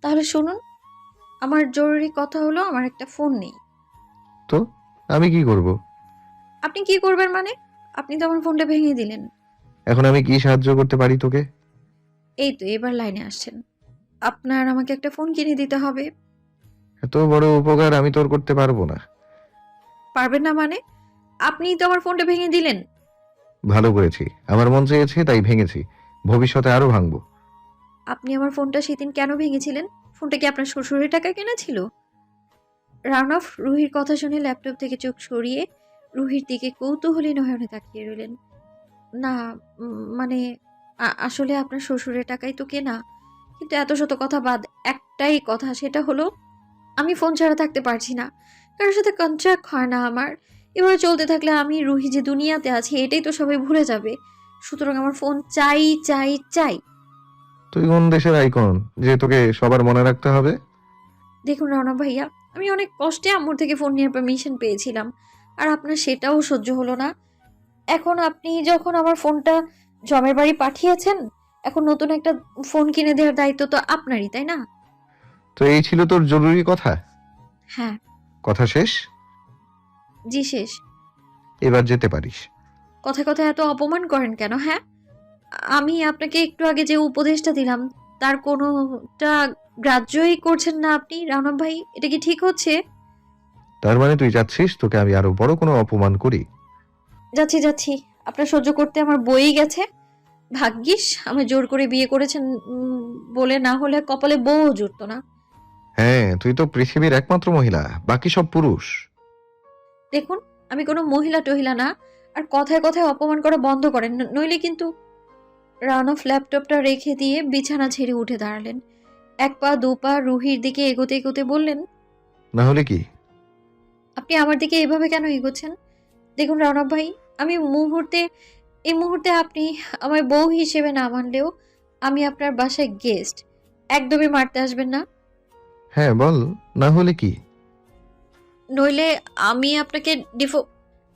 তাহলে শুনুন, আমার জরুরি কথা হলো আমার একটা ফোন নেই। তো আমি কি করব? আপনি কি করবেন মানে? আপনি তো আমার ফোনটা ভেঙে দিলেন। এখন আমি কি সাহায্য করতে পারি তোকে? এই তো এবার লাইনে আসছেন। আপনার আমাকে একটা ফোন কিনে দিতে হবে। এত বড় উপকার আমি তোর করতে পারবো না। পারবেন না মানে? আপনিই তো আমার ফোনটা ভেঙে দিলেন। ভালো করেছি, আমার মন চেয়েছে তাই ভেঙেছি, ভবিষ্যতে আরো ভাঙবো। আপনি আমার ফোনটা সেদিন কেন ভেঙেছিলেন? ফোনটা কি আপনার শ্বশুরের টাকায় কেনা ছিল? রানফ রুহির কথা শুনে ল্যাপটপ থেকে চোখ সরিয়ে রুহির দিকে কৌতূহলী নয়নে তাকিয়ে রইলেন। না, মানে আসলে আপনার শ্বশুরের টাকাই তো কেনা। কিন্তু এত শত কথা বাদ, একটাই কথা, সেটা হলো আমি ফোন ছাড়া থাকতে পারছি না। কারোর সাথে কন্ট্রাক্ট হয় না আমার। এভাবে চলতে থাকলে আমি রুহি যে দুনিয়াতে আছি এটাই তো সবাই ভুলে যাবে। সুতরাং আমার ফোন চাই চাই চাই। তুই কোন দেশের আইকন যে তোকে সবার মনে রাখতে হবে? দেখুন রওনা ভাইয়া, আমি অনেক কষ্টে আম্মুর থেকে ফোন নেওয়ার পারমিশন পেয়েছিলাম, আর আপনার সেটাও সহ্য হলো না। এখন আপনি যখন আমার ফোনটা জমের বাড়ি পাঠিয়েছেন, এখন নতুন একটা ফোন কিনে দেওয়ার দায়িত্ব তো আপনারই, তাই না? তো এই ছিল তোর জরুরি কথা? হ্যাঁ। কথা শেষ? জি শেষ। এবার যেতে পারিস। কথায় কথায় এত অপমান করেন কেন, হ্যাঁ? আমি আপনাকে একটু আগে যে উপদেশটা দিলাম তার কোনোটা গ্রাহ্যই করছেন না আপনি, রানব ভাই। এটা কি ঠিক হচ্ছে? তার মানে তুই চাচ্ছিস তোকে আমি আরো বড় কোনো অপমান করি? যাচ্ছি যাচ্ছি, আপনার সহ্য করতে আমার বই গেছে। ভাগ্যিস আমায় জোর করে বিয়ে করেছেন, বলে না হলে কপালে বউও জুটতো না। হ্যাঁ, তুই তো পৃথিবীর একমাত্র মহিলা, বাকি সব পুরুষ। দেখুন, আমি কোনো মহিলা টহিলা না। আর কথায় কথায় অপমান করা বন্ধ করেন, নইলে কিন্তু। রানফ ল্যাপটপটা রেখে দিয়ে বিছানা ছেড়ে উঠে দাঁড়ালেন। এক পা দু পা রুহির দিকে এগোতে এগোতে বললেন, না হলে কি? আপনি আমার দিকে এভাবে কেন এগোচ্ছেন? দেখুন রওনক ভাই, আমি এই মুহূর্তে আপনি আমার বউ হিসেবে না মানলেও আমি আপনার বাসায় গেস্ট। একদমই মারতে আসবেন না। হ্যাঁ বল, না হলে কি? নইলে আমি আপনাকে ডিফো।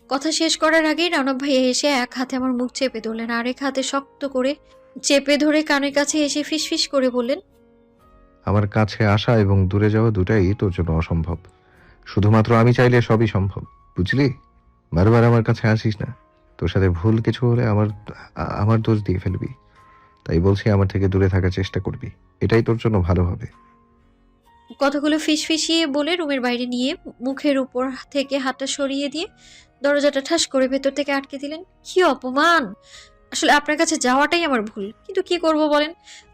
কথা শেষ করার আগেই রওনক ভাই এসে এক হাতে আমার মুখ চেপে ধরলেন, আর এক হাতে শক্ত করে চেপে ধরে কানের কাছে এসে ফিসফিস করে বললেন, আমার কাছে আসা এবং দূরে যাওয়া দুটাই তোর জন্য অসম্ভব। শুধুমাত্র আমি চাইলে সবই সম্ভব, বুঝলি? বারবার আমার কাছে আসিস না। তোর সাথে ভুল কিছু হলে আমার দোষ দিয়ে ফেলবি। তাই বলছি, আমার থেকে দূরে থাকার চেষ্টা করবি। এটাই তোর জন্য ভালো হবে। কথাগুলো ফিসফিসিয়ে বলে রুমের বাইরে নিয়ে মুখের উপর থেকে হাতটা সরিয়ে দিয়ে দরজাটা ঠাস করে ভেতর থেকে আটকে দিলেন। কি অপমান! আসলে আপনার কাছে যাওয়াটাই আমার ভুল, কিন্তু কি করব বলেন?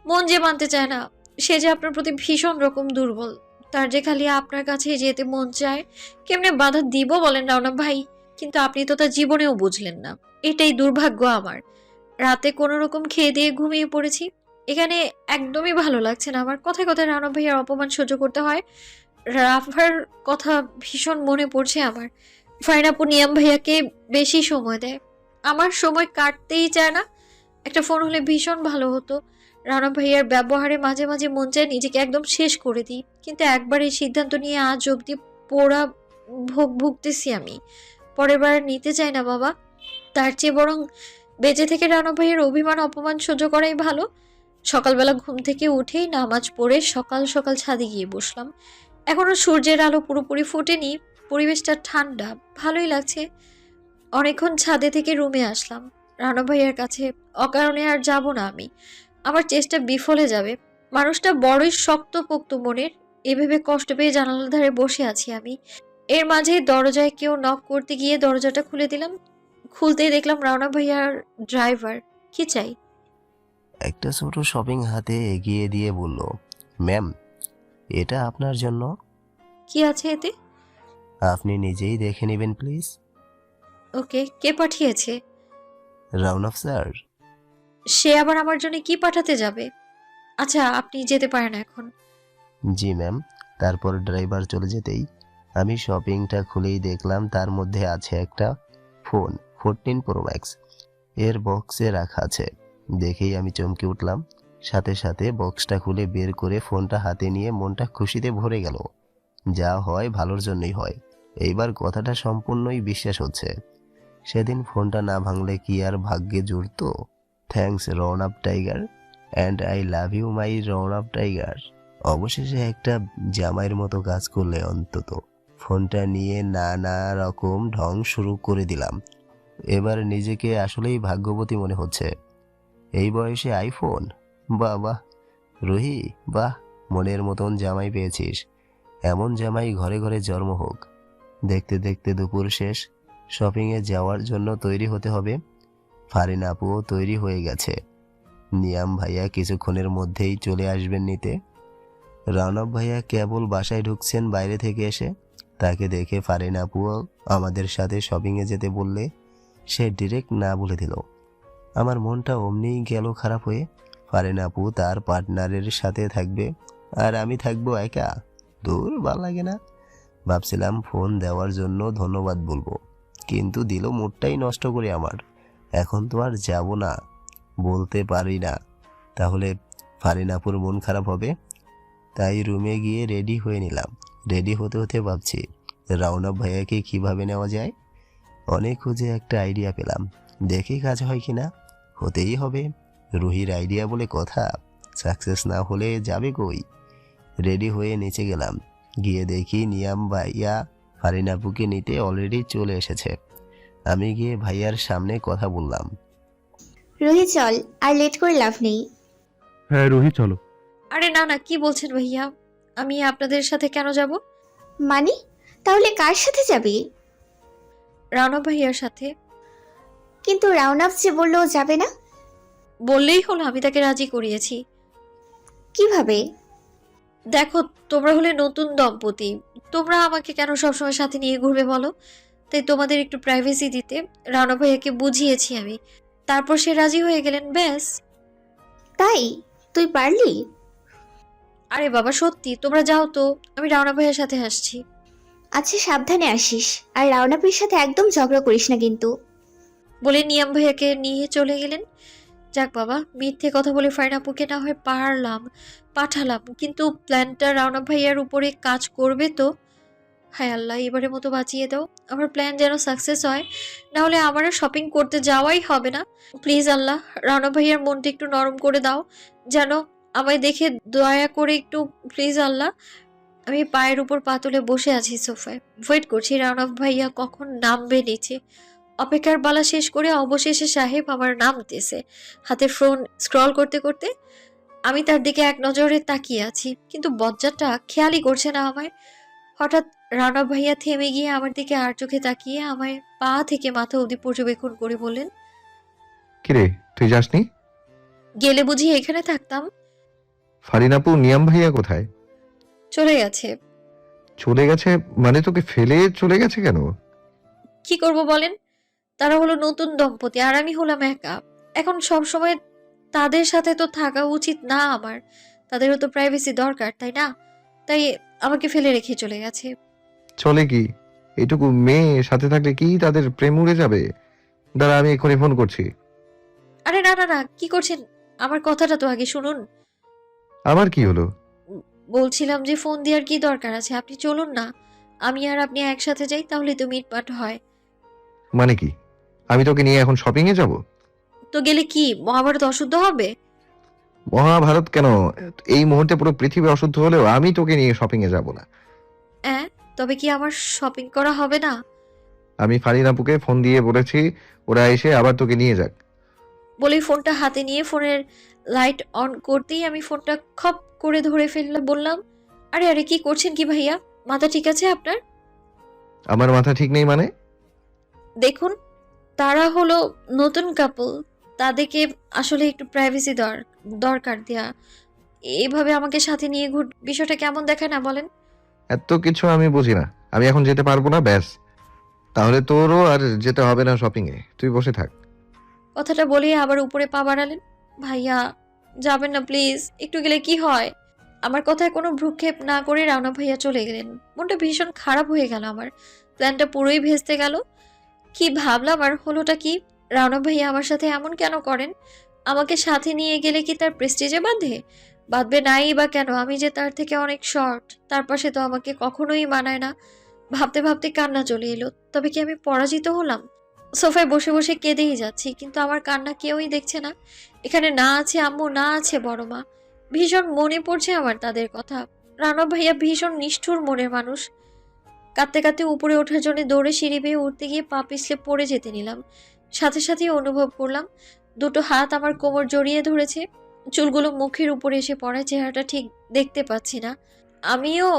মন যে মানতে চায় না। সে যে আপনার প্রতি ভীষণ রকম দুর্বল। তার যে খালি আপনার কাছে যেতে মন চায়। কেমনে বাধা দিব বলেন রাওনা ভাই? কিন্তু আপনি তো তা জীবনেও বুঝলেন না। এটাই দুর্ভাগ্য আমার। রাতে কোনো রকম খেয়ে দিয়ে ঘুমিয়ে পড়েছি। এখানে একদমই ভালো লাগছে না আমার। কথায় কথায় রানব ভাইয়ার অপমান সহ্য করতে হয়। রাফার কথা ভীষণ মনে পড়ছে আমার। ফাইনাপু নিয়াম ভাইয়াকে বেশি সময় দেয়, আমার সময় কাটতেই চায় না। একটা ফোন হলে ভীষণ ভালো হতো। রানা ভাইয়ার ব্যবহারে মাঝে মাঝে মন চায় নিজেকে একদম শেষ করে দিই, কিন্তু একবার এই সিদ্ধান্ত নিয়ে আজ অবধি পোড়া ভোগ ভুগতেছি আমি। পরের বার নিতে চাই না বাবা। তার চেয়ে বরং বেঁচে থেকে রানা ভাইয়ের অভিমান অপমান সহ্য করাই ভালো। সকালবেলা ঘুম থেকে উঠেই নামাজ পড়ে সকাল সকাল ছাদে গিয়ে বসলাম। এখনো সূর্যের আলো পুরোপুরি ফোটেনি, পরিবেশটা ঠান্ডা, ভালোই লাগছে। অনেকক্ষণ ছাদে থেকে রুমে আসলাম। রানা ভাইয়ার কাছে অকারণে আর যাব না আমি। আমার চেষ্টা বিফলে যাবে। মানুষটা বড়ই শক্তপোক্ত মনের, এভাবে কষ্ট পেয়ে জানালার ধারে বসে আছি আমি। এর মাঝেই দরজায় কেউ নক করতে গিয়ে দরজাটা খুলে দিলাম। খুলতেই দেখলাম রানা ভাইয়ার ড্রাইভার। কি চাই? একটা ছোট শপিং হাতে এগিয়ে দিয়ে বলল, ম্যাম, এটা আপনার জন্য। কি আছে এতে? আপনি নিজেই দেখে নেবেন প্লিজ। ওকে, কে পাঠিয়েছে? রাউনফ স্যার। সে আবার আমার জন্য কি পাঠাতে যাবে? আচ্ছা, আপনি যেতে পারেন এখন। জি ম্যাম। তারপর ড্রাইভার চলে যেতেই আমি শপিংটা খুলেই দেখলাম তার মধ্যে আছে একটা ফোন 14 প্রো ম্যাক্স, এর বক্সে রাখা আছে। দেখেই আমি চমকে উঠলাম। সাথে সাথে বক্সটা খুলে বের করে ফোনটা হাতে নিয়ে মনটা খুশিতে ভরে গেল। যা হয় ভালোর জন্যই হয়, এইবার কথাটা সম্পূর্ণই বিশ্বাস হচ্ছে। সেদিন ফোনটা না ভাঙলে কি আর ভাগ্যে জুড়তো? Thanks run up tiger, and I love you my run up tiger. অবশেষে একটা জামাইয়ের মতো কাজ করলে অন্তত। ফোনটা নিয়ে নানা রকম ঢং শুরু করে দিলাম। এবার নিজেকে আসলেই ভাগ্যবতী মনে হচ্ছে। এই বয়সে আইফোন, বাহ বাহ। রুহি, বাহ, মনের মতন জামাই পেয়েছিস। এমন জামাই ঘরে ঘরে জন্ম হোক। দেখতে দেখতে দুপুর শেষ। শপিংয়ে যাওয়ার জন্য তৈরি হতে হবে। ফারিন আপুও তৈরি হয়ে গেছে। নিয়াম ভাইয়া কিছুক্ষণের মধ্যেই চলে আসবেন নিতে। রণব ভাইয়া কেবল বাসায় ঢুকছেন বাইরে থেকে এসে। তাকে দেখে ফারিন আপুও আমাদের সাথে শপিংয়ে যেতে বললে সে ডিরেক্ট না বলে দিল। আমার মনটা অমনিই গেল খারাপ হয়ে। ফারিন আপু তার পার্টনারের সাথে থাকবে আর আমি থাকবো একা। দূর, ভাল লাগে না। ভাবছিলাম ফোন দেওয়ার জন্য ধন্যবাদ বলবো, কিন্তু দিল মুডটাই নষ্ট করে আমার। এখন তো আর যাব না, বলতে পারি না, তাহলে ফারিন আপুর মন খারাপ হবে। তাই রুমে গিয়ে রেডি হয়ে নিলাম। রেডি হতে হতে ভাবছি রৌনক ভাইয়াকে কিভাবে নেওয়া যায়। অনেক খুঁজে একটা আইডিয়া পেলাম, দেখি কাজ হয় কিনা। হতেই হবে, রুহির আইডিয়া বলে কথা, সাকসেস না হলে যাবে কই। রেডি হয়ে নিচে গেলাম। গিয়ে দেখি নিয়াম ভাইয়া ফারিন আপুকে নিতে অলরেডি চলে এসেছে। আমি গিয়ে ভাইয়ার সামনে কথা বললাম। রুহি চল, আর লেট করে লাভ নেই। হ্যাঁ রুহি চলো। আরে না না, কি বলছেন ভাইয়া? আমি আপনাদের সাথে কেন যাব? মানে, তাহলে কার সাথে যাবি? রানা ভাইয়ার সাথে। কিন্তু রাউনাফ যে বললো যাবে না। বললেই হলো, আমি তাকে রাজি করিয়েছি। কিভাবে? দেখো, তোমরা হলে নতুন দম্পতি, তোমরা আমাকে কেন সবসময় সাথে নিয়ে ঘুরবে বলো? তাই তোমাদের একটু প্রাইভেসি দিতে রানা ভাইয়াকে বুঝিয়েছি আমি। তারপর সে রাজি হয়ে গেলেন, ব্যাস। তাই তুই পারলি? আরে বাবা সত্যি, তোমরা যাও তো, আমি রানা ভাইয়ার সাথে আসছি। আচ্ছা, সাবধানে আসিস, আর রাউনাফের সাথে একদম ঝগড়া করিস না কিন্তু। বলে নিয়াম ভাইয়াকে নিয়ে চলে গেলেন। যাক বাবা, মিথ্যে কথা বলে ফারিন আপুকে না হয় পাঠালাম, কিন্তু প্ল্যানটা রানা ভাইয়ার উপরে কাজ করবে তো। হায় আল্লাহ, এবারের মতো বাঁচিয়ে দাও, আমার প্ল্যান যেন সাকসেস হয়, না হলে আমার আর শপিং করতে যাওয়াই হবে না। প্লিজ আল্লাহ, রানা ভাইয়ার মনটা একটু নরম করে দাও, যেন আমায় দেখে দয়া করে একটু, প্লিজ আল্লাহ। আমি পায়ের উপর পা তুলে বসে আছি সোফায়, ওয়েট করছি রানা ভাইয়া কখন নামবে নিচে। অপেক্ষার পালা শেষ করে অবশেষে সাহেব আমার নামতেছে। হাতে ফোন স্ক্রল করতে করতে আমি তার দিকে এক নজরে তাকিয়ে আছি, কিন্তু বজ্জারটা খেয়ালই করছে না আমায়। হঠাৎ রানা ভাইয়া থেমে গিয়ে আমার দিকে আর চোখে তাকিয়ে আমায় পা থেকে মাথা অবধি পর্যবেক্ষণ করে বললেন, কিরে, তুই যাসনি? গেলে বুঝি এখানে থাকতাম? ফারিন আপু নিয়াম ভাইয়া কোথায়? চলে গেছে। চলে গেছে মানে তোকে ফেলে চলে গেছে কেন? কি করব বলেন? তারা হলো নতুন দম্পতি আর আমি হলাম একা। এখন সব সময় তাদের সাথে তো থাকা উচিত না আমার। তাদেরও তো প্রাইভেসি দরকার, তাই না? তাই আমাকে ফেলে রেখে চলে গেছে। চলে কি? এইটুকু মেয়ে সাথে থাকলে কি তাদের প্রেম উড়ে যাবে? দাঁড়া, আমি এক্ষুনি ফোন করছি। আরে না না না, কি করছেন? আমার কথাটা তো আগে শুনুন। আবার কি হলো? বলছিলাম যে ফোন দেওয়ার কি দরকার আছে, আপনি চলুন না, আমি আর আপনি একসাথে যাই, তাহলে তো মিটমাট হয়। মানে কি? আমি তোকে নিয়ে এখন শপিং এ যাব? তো গেলে কি মহাভারত অশুদ্ধ হবে? মহাভারত কেন? এই মুহূর্তে পুরো পৃথিবী অশুদ্ধ হলেও আমি তোকে নিয়ে শপিং এ যাব না। হ্যাঁ, তবে কি আমার শপিং করা হবে না? আমি ফারিন আপুকে ফোন দিয়ে বলেছি ওরা এসে আবার তোকে নিয়ে যাক। বলেই ফোনটা হাতে নিয়ে ফোনের লাইট অন করতেই আমি ফোনটা খপ করে ধরে ফেললাম, বললাম, আরে আরে কি করছেন কি ভাইয়া? মাথা ঠিক আছে আপনার? আমার মাথা ঠিক নেই মানে? দেখুন, তারা হলো নতুন কাপল, তাদেরকে আসলে একটু প্রাইভেসি দরকার দেয়া। এইভাবে আমাকে সাথে নিয়ে বিষয়টা কেমন দেখায় না বলেন? এত কিছু আমি বুঝি না, আমি এখন যেতে পারবো না, ব্যাস। তাহলে তোরও আর যেতে হবে না শপিং এ, তুই বসে থাক। কথাটা বলে আবার উপরে পা বাড়ালেন। ভাইয়া যাবেন না প্লিজ, একটু গেলে কি হয়? আমার কথায় কোনো ভ্রুক্ষেপ না করে রানা ভাইয়া চলে গেলেন। মনটা ভীষণ খারাপ হয়ে গেল আমার, প্ল্যানটা পুরোই ভেস্তে গেল। কি ভাবলাম আর হলোটা কি? রানা ভাইয়া আমার সাথে এমন কেন করেন? আমাকে সাথে নিয়ে গেলে কি তার প্রেস্টিজে বাঁধবে নাই বা কেন? আমি যে তার থেকে অনেক শর্ট, তার পাশে তো আমাকে কখনোই মানায় না। ভাবতে ভাবতে কান্না চলে এলো। তবে কি আমি পরাজিত হলাম? সোফায় বসে বসে কেঁদেই যাচ্ছি, কিন্তু আমার কান্না কেউই দেখছে না। এখানে না আছে আম্মু, না আছে বড় মা, ভীষণ মনে পড়ছে আমার তাদের কথা। রানা ভাইয়া ভীষণ নিষ্ঠুর মনের মানুষ। কাঁদতে কাঁদতে উপরে ওঠার জন্য দৌড়ে সিঁড়ি বেয়ে উঠতে গিয়ে পা পিছলে পড়ে যেতে নিলাম। সাথে সাথেই অনুভব করলাম দুটো হাত আমার কোমর জড়িয়ে ধরেছে। চুলগুলো মুখের উপরে এসে পড়ায় চেহারাটা ঠিক দেখতে পাচ্ছি না। আমিও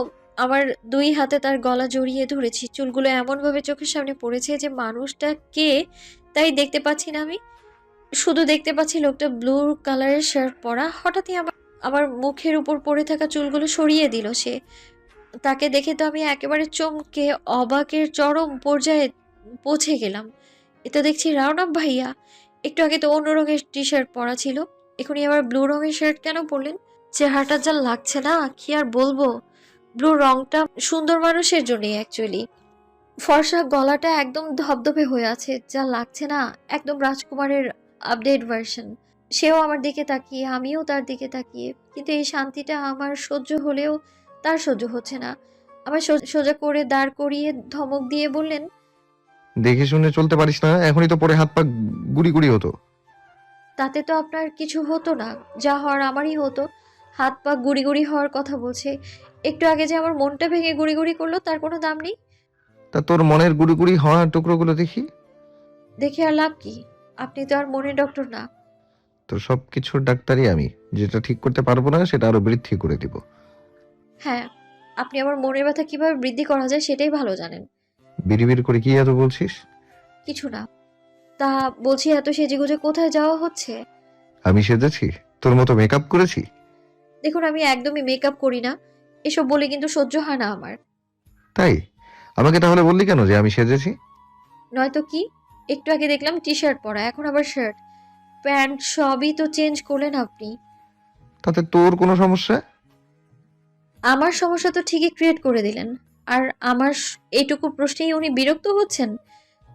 আমার দুই হাতে তার গলা জড়িয়ে ধরেছি। চুলগুলো এমনভাবে চোখের সামনে পড়েছে যে মানুষটা কে তাই দেখতে পাচ্ছি না আমি। শুধু দেখতে পাচ্ছি লোকটা ব্লু কালারের শার্ট পরা। হঠাৎই আমার আমার মুখের উপর পড়ে থাকা চুলগুলো সরিয়ে দিল সে। তাকে দেখে তো আমি একেবারে চমকে অবাকের চরম পর্যায়ে পৌঁছে গেলাম। এ তো দেখছি রাওনাব ভাইয়া। একটু আগে তো অন্য রঙের টি শার্ট পরা ছিল, এখনই আবার ব্লু রঙের শার্ট কেন পরলেন? চেহারাটা যা লাগছে না কি আর বলবো। ব্লু রংটা সুন্দর মানুষের জন্যই অ্যাকচুয়ালি। ফর্সা গলাটা একদম ধবধবে হয়ে আছে, যা লাগছে না একদম রাজকুমারের আপডেট ভার্সন। সেও আমার দিকে তাকিয়ে, আমিও তার দিকে তাকিয়ে, কিন্তু এই শান্তিটা আমার সহ্য হলেও তার সহ্য হচ্ছে না। আমার সোজা করে দাঁড় করিয়ে ধমক দিয়ে বললেন, দেখে শুনে চলতে পারিস না? এখনই তো পরে হাত পা গুড়ি গুড়ি হতো। তাতে তো আপনার কিছু হতো না, যা হওয়ার আমারই হতো। হাত পা গুড়ি গুড়ি হওয়ার কথা বলছে। একটু আগে যে আমার মনটা ভেঙে গুড়ি গুড়ি করলো তার কোনো দাম নেই। তা তোর মনের গুড়ি গুড়ি হওয়া টুকরোগুলো দেখি। দেখে আর লাভ কি? আপনি তো আর মনের ডক্টর না। তোর সব কিছুর ডাক্তারই আমি। যেটা ঠিক করতে পারবো না সেটা আরো বৃদ্ধি করে দিব। হ্যাঁ, আপনি আমার মনের ব্যথা কিভাবে বৃদ্ধি করা যায় সেটাই ভালো জানেন। বিড়ি করে কি এত বলছিস? কিছু না। তা বলছি, এত সেজেগুজে কোথায় যাওয়া হচ্ছে? আমি সেজেছি? তোর মতো মেকআপ করেছি? দেখুন, আমি একদমই মেকআপ করি না। এসব বলে কিন্তু সহ্য হয় না আমার। তাই? আমাকে তাহলে বললি কেন যে আমি সেজেছি? নয়তো কি? একটু আগে দেখলাম টি শার্ট পরা, এখন আবার শার্ট প্যান্ট সবই তো চেঞ্জ করলেন আপনি। তাতে তোর কোনো সমস্যা? আমার সমস্যা তো ঠিকই ক্রিয়েট করে দিলেন। আর আমার এইটুকু প্রশ্নেই উনি বিরক্ত হচ্ছেন?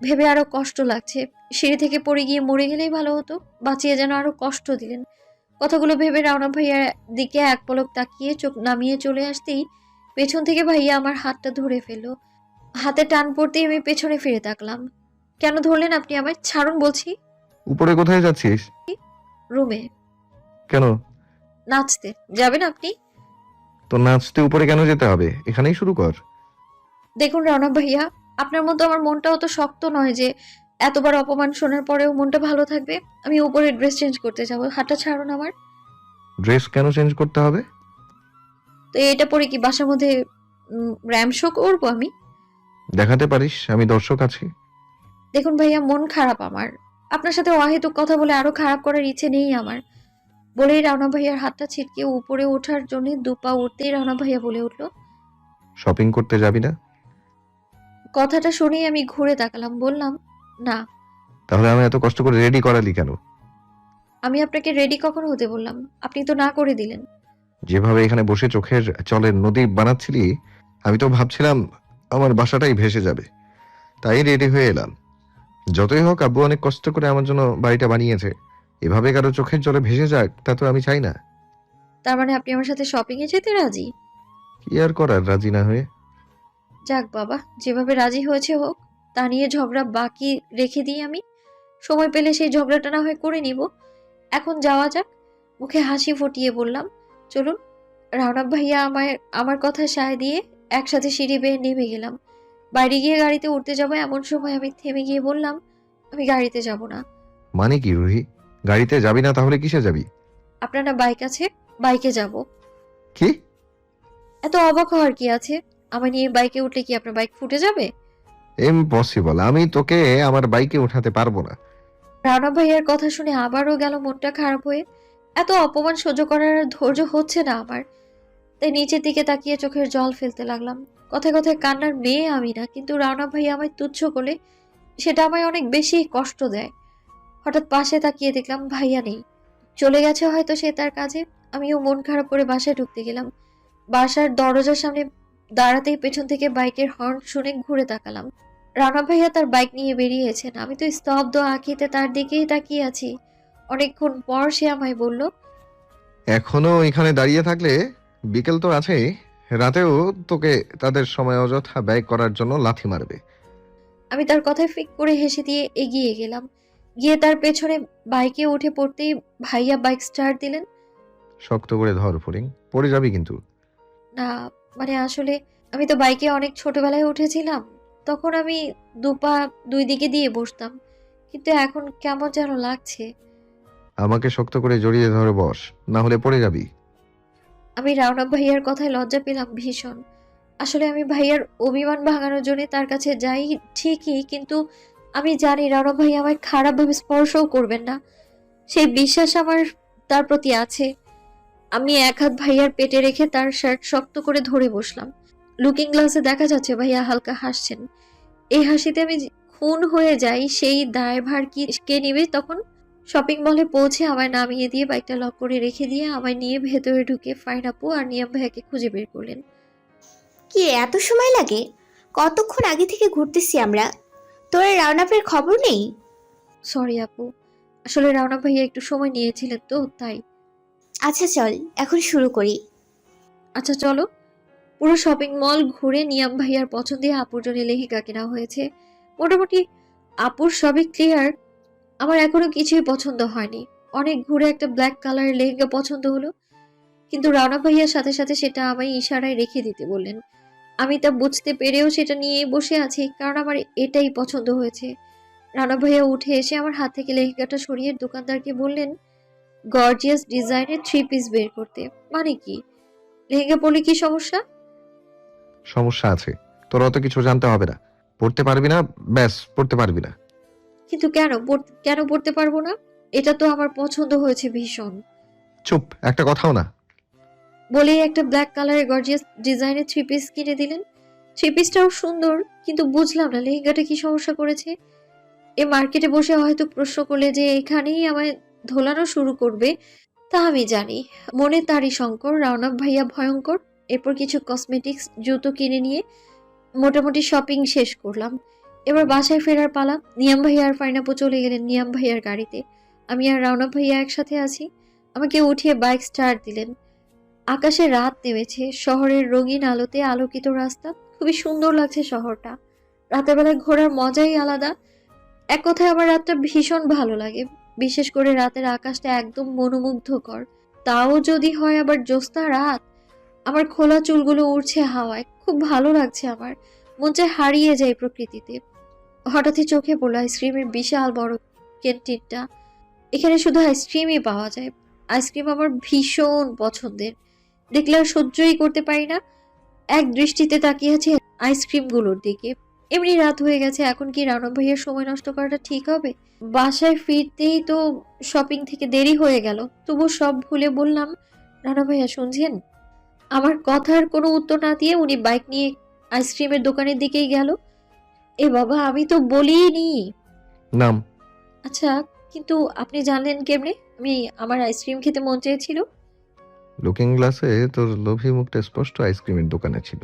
ভেবে আরো কষ্ট লাগছে। সিঁড়ি থেকে পড়ে গিয়ে মরে গেলেই ভালো হতো, বাঁচিয়ে যেন আরো কষ্ট দিলেন। কথাগুলো ভেবে রাওনা ভাইয়ার দিকে এক পলক তাকিয়ে চোখ নামিয়ে চলে আসতেই পেছন থেকে ভাইয়া আমার হাতটা ধরে ফেললো। হাতে টান পড়তেই আমি পেছনে ফিরে তাকলাম। কেন ধরলেন আপনি আমায়? ছাড়ুন বলছি। উপরে কোথায় যাচ্ছিস? রুমে কেন? নাচতে যাবেন আপনি? তো নাচতে উপরে কেন যেতে হবে? এখানেই শুরু কর। দেখুন রাওনা ভাইয়া, আপনার মতো আমার মনটাও তো শক্ত নয় যে এতবার অপমান শোনার পরেও মনটা ভালো থাকবে। আমি উপরে ড্রেস চেঞ্জ করতে যাবো, হাতটা ছাড়ুন আমার। ড্রেস কেন চেঞ্জ করতে হবে? তো এটা পরে কি বাসার মধ্যে র্যাম শো করবো আমি? দেখাতে পারিস আমি দর্শক আছি। দেখুন ভাইয়া, মন খারাপ আমার। আপনার সাথে অহেতুক কথা বলে আরো খারাপ করার ইচ্ছে নেই আমার। বলেই রাওনা ভাইয়ার হাতটা ছিটকে উপরে ওঠার জন্য দুপা উঠতেই রাওনা ভাইয়া বলে উঠলো, শপিং করতে যাবি না? কথাটা শুনেই আমি ঘুরে তাকালাম, বললাম, না। তাহলে আমি এত কষ্ট করে রেডি করালি কেন? আমি আপনাকে রেডি কখন হতে বললাম? আপনি তো না করে দিলেন। যেভাবে এখানে বসে চোখের জলের নদী বানাচ্ছিলি, আমি তো ভাবছিলাম আমার বাসাটাই ভেসে যাবে। তাই রেডি হয়ে এলাম। যতই হোক আব্বু অনেক কষ্ট করে আমার জন্য বাড়িটা বানিয়েছে। এভাবে কারো চোখের জলে ভেসে যাক তা তো আমি চাই না। তার মানে আপনি আমার সাথে শপিং এ যেতে রাজি? কি আর করার রাজি না হয়ে? যাক বাবা, যেভাবে রাজি হয়েছে হোক। তা নিয়ে ঝগড়া বাকি রেখে দিই আমি। সময় পেলে সেই ঝগড়াটা না হয় করে নিব। এখন যাওয়া যাক। মুখে হাসি ফুটিয়ে বললাম, চলুন। রাওনাব ভাইয়া আমার কথা সায় দিয়ে একসাথে সিঁড়ি বেয়ে নেমে গেলাম। বাইরে গিয়ে গাড়িতে উঠতে যাবো এমন সময় আমি থেমে গিয়ে বললাম, আমি গাড়িতে যাব না। মানে কি রুহি? গাড়িতে যাবি না তাহলে কিসে যাবি? আপনার না বাইক আছে? বাইকে যাব। কি? এত অবাক হওয়ার কি আছে? আমার নিয়ে বাইকে উঠলে কি আপনার বাইক ফুটে যাবে? ইম্পসিবল, আমি তোকে আমার বাইকে উঠাতে পারবো না। রানা ভাইয়ার কথা শুনে আবারও গেল মনটা খারাপ হয়ে। এত অপমান সহ্য করার আর ধৈর্য হচ্ছে না আমার। তাই নিচের দিকে তাকিয়ে চোখের জল ফেলতে লাগলাম। কথায় কথায় কান্নার মেয়ে আমি না, কিন্তু রানা ভাইয়া আমায় তুচ্ছ করলে সেটা আমায় অনেক বেশি কষ্ট দেয়। হঠাৎ পাশে তাকিয়ে দেখলাম ভাইয়া নেই, চলে গেছে হয়তো সে তার কাজে। আমিও মন খারাপ করে বাসায় ঢুকতে গেলাম। বাসার দরজার সামনে দাঁড়াতেই পেছন থেকে বাইকের হর্ন শুনে ঘুরে তাকালাম। রানা ভাইয়া তার বাইক নিয়ে বেরিয়েছেন। আমি তো স্তব্ধ আঁখিতে তার দিকেই তাকিয়ে আছি। অনেকক্ষণ পর সে আমায় বলল, এখনো এখানে দাঁড়িয়ে থাকলে বিকেল তো আছেই, রাতেও তোকে তাদের সময় অযথা ব্যয় করার জন্য লাথি মারবে। আমি তার কথায় ফিক করে হেসে দিয়ে এগিয়ে গেলাম। গিয়ে তার পেছনে বাইকে উঠে পড়তেই ভাইয়া বাইক স্টার্ট দিলেন। শক্ত করে ধর ফড়িং, পড়ে যাবি কিন্তু। না মানে আসলে আমি তো বাইকে অনেক ছোটবেলায় উঠেছিলাম, তখন আমি দুপা দুই দিকে দিয়ে বসতাম, কিন্তু এখন কেমন যেন লাগছে। আমাকে শক্ত করে জড়িয়ে ধরে বস, না হলে পড়ে যাবি। আমি রাওনা ভাইয়ার কথায় লজ্জা পেলাম ভীষণ। আসলে আমি ভাইয়ার অভিমান ভাঙানোর জন্য তার কাছে যাই ঠিকই, কিন্তু আমি জানি রাওনা ভাই আমায় খারাপভাবে স্পর্শও করবেন না, সেই বিশ্বাস আমার তার প্রতি আছে। আমি এক হাত ভাইয়ার পেটে রেখে তার শার্ট শক্ত করে ধরে বসলাম। লুকিং গ্লাসে দেখা যাচ্ছে ভাইয়া হালকা হাসছেন। এই হাসিতে আমি খুন হয়ে যাই, সেই দায়ভার কি কে নিবে তখন? শপিং মলে পৌঁছে আমায় নামিয়ে দিয়ে বাইকটা লক করে রেখে দিয়ে আমায় নিয়ে ভেতরে ঢুকে ফাইন আপু আর নিয়াম ভাইয়াকে খুঁজে বের করলেন। কি এত সময় লাগে? কতক্ষণ আগে থেকে ঘুরতেছি আমরা। তোর রাউনাপের খবর নেই? সরি আপু, আসলে রাওনা ভাইয়া একটু সময় নিয়েছিলেন তো তাই। আচ্ছা চল এখন শুরু করি। আচ্ছা চলো। পুরো শপিং মল ঘুরে নিয়াম ভাইয়ার পছন্দের আপুর জন্য লেহেঙ্গা কেনা হয়েছে। মোটামুটি আপুর সবই ক্লিয়ার, আমার এখনো কিছুই পছন্দ হয়নি। অনেক ঘুরে একটা ব্ল্যাক কালারের লেহেঙ্গা পছন্দ হলো, কিন্তু রানা ভাইয়ার সাথে সাথে সেটা আমায় ইশারায় রেখে দিতে বললেন। আমি তা বুঝতে পেরেও সেটা নিয়েই বসে আছি, কারণ আমার এটাই পছন্দ হয়েছে। রানা ভাইয়া উঠে এসে আমার হাত থেকে লেহেঙ্গাটা সরিয়ে দোকানদারকে বললেন গর্জিয়াস ডিজাইনের 3 পিস বের করতে। মানে কি, লেহেঙ্গা পরলে কি সমস্যা? সমস্যা আছে, তোর অত কিছু জানতে হবে না। পড়তে পারবি না, ব্যাস পড়তে পারবি না। কিন্তু কেন পড়তে পারবো না? এটা তো আমার পছন্দ হয়েছে ভীষণ। চুপ, একটা কথাও না। বলেই একটা ব্ল্যাক কালারের গর্জিয়াস ডিজাইনের 3 পিস কিনে দিলেন। 3 পিসটাও সুন্দর, কিন্তু বুঝলাম না লেহেঙ্গাটা কি সমস্যা করেছে। এ মার্কেটে বসে হয়তো প্রশ্ন করলে যে এখানেই আমায় ধোলানো শুরু করবে, তা আমি জানি। মনে তারই শঙ্কর, রাওনাক ভাইয়া ভয়ঙ্কর। এরপর কিছু কসমেটিক্স জুতো কিনে নিয়ে মোটামুটি শপিং শেষ করলাম। এবার বাসায় ফেরার পালা। নিয়াম ভাইয়া আর ফাইনাপু চলে গেলেন নিয়াম ভাইয়ার গাড়িতে। আমি আর রাওনা ভাইয়া একসাথে আছি। আমাকে উঠিয়ে বাইক স্টার্ট দিলেন। আকাশে রাত নেমেছে, শহরের রঙিন আলোতে আলোকিত রাস্তা, খুবই সুন্দর লাগছে শহরটা। রাতের বেলায় ঘোরার মজাই আলাদা। এক কথায় আমার রাতটা ভীষণ ভালো লাগে, বিশেষ করে রাতের আকাশটা একদম মনোমুগ্ধকর। তাও যদি হয় আবার জ্যোৎস্না রাত। আমার খোলা চুলগুলো উড়ছে হাওয়ায়, খুব ভালো লাগছে আমার। মন চায় হারিয়ে যায় প্রকৃতিতে। হঠাৎই চোখে পড়লো আইসক্রিমের বিশাল বড় ক্যান্টিনটা। এখানে শুধু আইসক্রিমই পাওয়া যায়। আইসক্রিম আমার ভীষণ পছন্দের, দেখলে আর সহ্যই করতে পারি না। এক দৃষ্টিতে তাকিয়ে আছে আইসক্রিমগুলোর দিকে। এমনি রাত হয়ে গেছে, এখন কি রানা ভাইয়ের সময় নষ্ট করাটা ঠিক হবে? বাসায় ফিরতেই তো শপিং থেকে দেরি হয়ে গেল। তবু সব ভুলে বললাম, রানা ভাইয়া শুনছেন? আমার কথার কোনো উত্তর না দিয়ে উনি বাইক নিয়ে আইসক্রিমের দোকানের দিকেই গেল। এ বাবা, আমি তো বলিনি। নাম। আচ্ছা, কিন্তু আপনি জানলেন কেমনে আমি আমার আইসক্রিম খেতে মন চেয়েছিল? লুকিং গ্লাসে তোর লোভী মুখটা স্পষ্ট আইসক্রিমের দোকানে ছিল।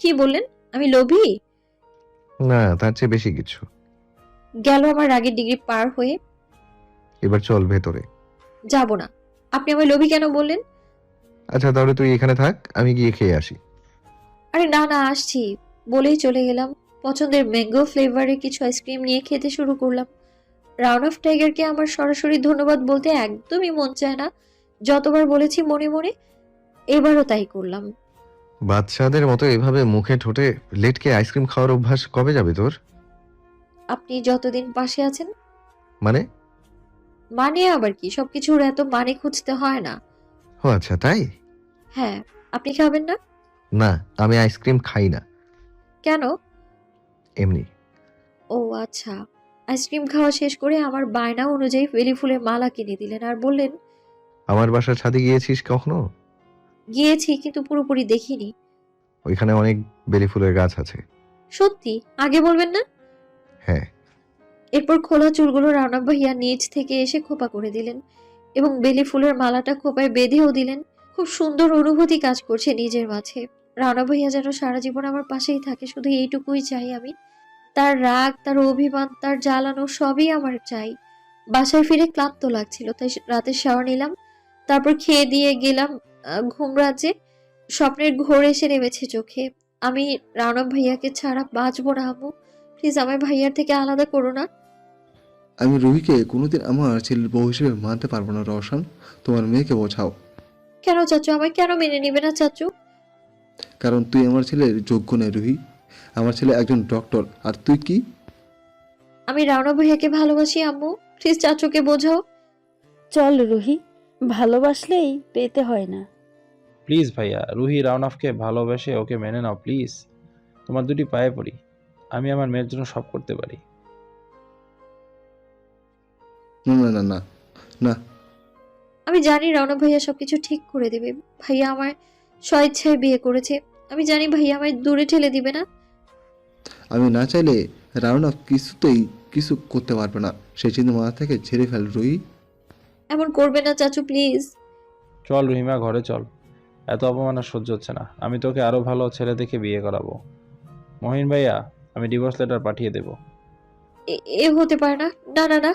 কি বললেন? আমি লোভী? না, তার চেয়ে বেশি কিছু। গেল আমার রাগের ডিগ্রি পার হয়ে। এবার চল ভেতরে। যাব না। আপনি আমায় লোভী কেন বললেন? আচ্ছা তাহলে তুই এখানে থাক, আমি গিয়ে খেয়ে আসি। আরে না না, আসছি বলেই চলে গেলাম। পছন্দের ম্যাঙ্গো ফ্লেভারের কিছু আইসক্রিম নিয়ে খেতে শুরু করলাম। রাউন্ড অফ টাইগারকে আমার সরাসরি ধন্যবাদ বলতে একদমই মন চায় না, যতবার বলেছি মনে মনে, এবারও তাই করলাম। বাচ্চাদের মতো এভাবে মুখে ঠোঁটে লেটকে আইসক্রিম খাওয়ার অভ্যাস কবে যাবে তোর? আপনি যতদিন পাশে আছেন। মানে? মানে আবার কি, সবকিছুর এত মানে খুঁজতে হয় না। ও আচ্ছা তাই। হ্যাঁ, আপনি খাবেন না? না, আমি আইসক্রিম খাই না। কেন? এমনি। ও আচ্ছা। আইসক্রিম খাওয়া শেষ করে আমার বায়না অনুযায়ী বেলি ফুলের মালা কিনে দিলেন আর বললেন, আমার বাসার ছাদে গিয়েছিস কখনো? গিয়েছি কিন্তু পুরোপুরি দেখিনি। ওইখানে অনেক বেলি ফুলের গাছ আছে। সত্যি? আগে বলবেন না? হ্যাঁ। এরপর খোলা চুলগুলো রানা ভাইয়া নিচ থেকে এসে খোপা করে দিলেন এবং বেলি ফুলের মালাটা খোপায় বেঁধেও দিলেন। খুব সুন্দর অনুভূতি কাজ করছে নিজের মাঝে। রানা ভাইয়া যেন সারা জীবন আমার পাশেই থাকে, শুধু এইটুকুই চাই আমি। তার রাগ, তার অভিমান, তার জ্বালানো সবই আমার চাই। বাসায় ফিরে ক্লান্ত লাগছিল, তাই রাতের শাওয়ার নিলাম। তারপর খেয়ে দিয়ে গেলাম ঘুম রাজ্যে। স্বপ্নের ঘোর এসে নেমেছে চোখে। আমি রানা ভাইয়াকে ছাড়া বাঁচবো না আম্মু। প্লিজ আমায় ভাইয়ার থেকে আলাদা করো না। আমি রুহিকে কোনোদিন আমার ছেলের বউ হিসেবে মানতে পারবো না রওশন। তোমার মেয়েকে বোঝাও। কেন চাচু, আমায় কেন মেনে নিবে না চাচু? কারণ তুই আমার ছেলের যোগ্য নয় রুহি। আমার ছেলে একজন ডক্টর, আর তুই কি? আমি রানা ভাইয়াকে ভালোবাসি আম্মু, প্লিজ চাচুকে বোঝাও। চল রুহি, ভালোবাসলেই পেতে হয় না। প্লিজ ভাইয়া, রুহি রাউনাফকে ভালোবেসে ওকে মেনে নাও প্লিজ। তোমার দুটি পায়ে পড়ি, আমি আমার মেয়ের জন্য সব করতে পারি। না না না না না। আমি জানি রানা ভাইয়া সবকিছু ঠিক করে দিবে। ভাইয়া আমার স্বেচ্ছায় বিয়ে করেছে। আমি জানি ভাইয়া আমায় দূরে ঠেলে দিবে না। আমি না চাইলে রাউনা কিছুতেই কিছু করতে পারবে না। সেই চিন্তা মাথা থেকে ছেড়ে ফেল রুহি। এমন করবে না চাচু, প্লিজ। চল রুহিমা, ঘরে চল। এত অপমান আর সহ্য হচ্ছে না। আমি তোকে আরো ভালো ছেলে দেখে বিয়ে করাবো। মহিন ভাইয়া, আমি ডিভোর্স লেটার পাঠিয়ে দেব। এ হতে পারে না, না না না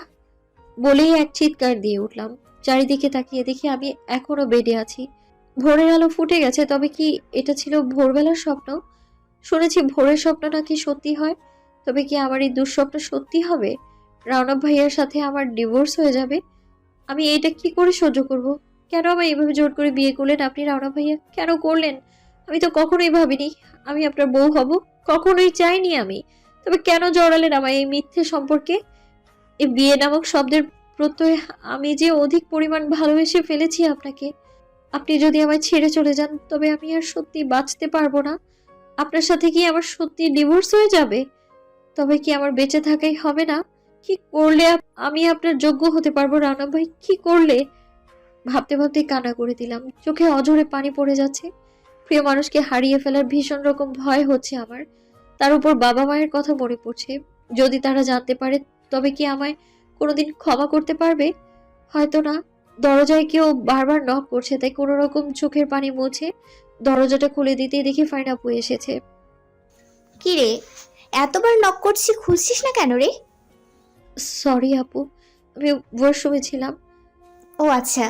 বলেই এক চিৎকার দিয়ে উঠলাম। চারিদিকে তাকিয়ে দেখি আমি এখনো বেডে আছি। ভোরের আলো ফুটে গেছে, তবে কি এটা ছিল ভোরবেলার স্বপ্ন? শুনেছি ভোরের স্বপ্ন নাকি সত্যি হয়। তবে কি আমার এই দুঃস্বপ্ন সত্যি হবে? রানা ভাইয়ার সাথে আমার ডিভোর্স হয়ে যাবে। আমি এটা কি করে সহ্য করব? কেন আমায় এইভাবে জোর করে বিয়ে করলেন আপনি রানা ভাইয়া? কেন করলেন? আমি তো কখনোই ভাবিনি আমি আপনার বউ হব। কখনোই চাইনি আমি। তবে কেন জড়ালেন আমায় এই মিথ্যে সম্পর্কে? এই বিয়ে নামক শব্দের প্রত্যয় আমি যে অধিক পরিমাণ ভালোবেসে ফেলেছি আপনাকে। আপনি যদি আমায় ছেড়ে চলে যান, তবে আমি আর সত্যি বাঁচতে পারবো না। আপনার সাথে কি আমার সত্যি ডিভোর্স হয়ে যাবে? তবে কি আমার বেঁচে থাকাই হবে না? কি করলে আমি আপনার যোগ্য হতে পারবো রানা ভাই? কি করলে? ভাবতে ভাবতে কান্না করে দিলাম। চোখে অঝরে পানি পড়ে যাচ্ছে। প্রিয় মানুষকে হারিয়ে ফেলার ভীষণ রকম ভয় হচ্ছে আমার। তার উপর বাবা মায়ের কথা মনে পড়ছে। যদি তারা জানতে পারে, তবে কি আমায় কোনোদিন ক্ষমা করতে পারবে? হয়তো না। দরজায় কেউ বারবার নক করছে, তাই কোনো রকম চোখের পানি মুছে দরজাটা খুলে দিতেই দেখি ফাইন আপু এসেছে। কি রে, এতবার নক করছি, খুলছিস না কেন রে? সরি আপু, আমি ওয়াশরুমে ছিলাম। ও আচ্ছা,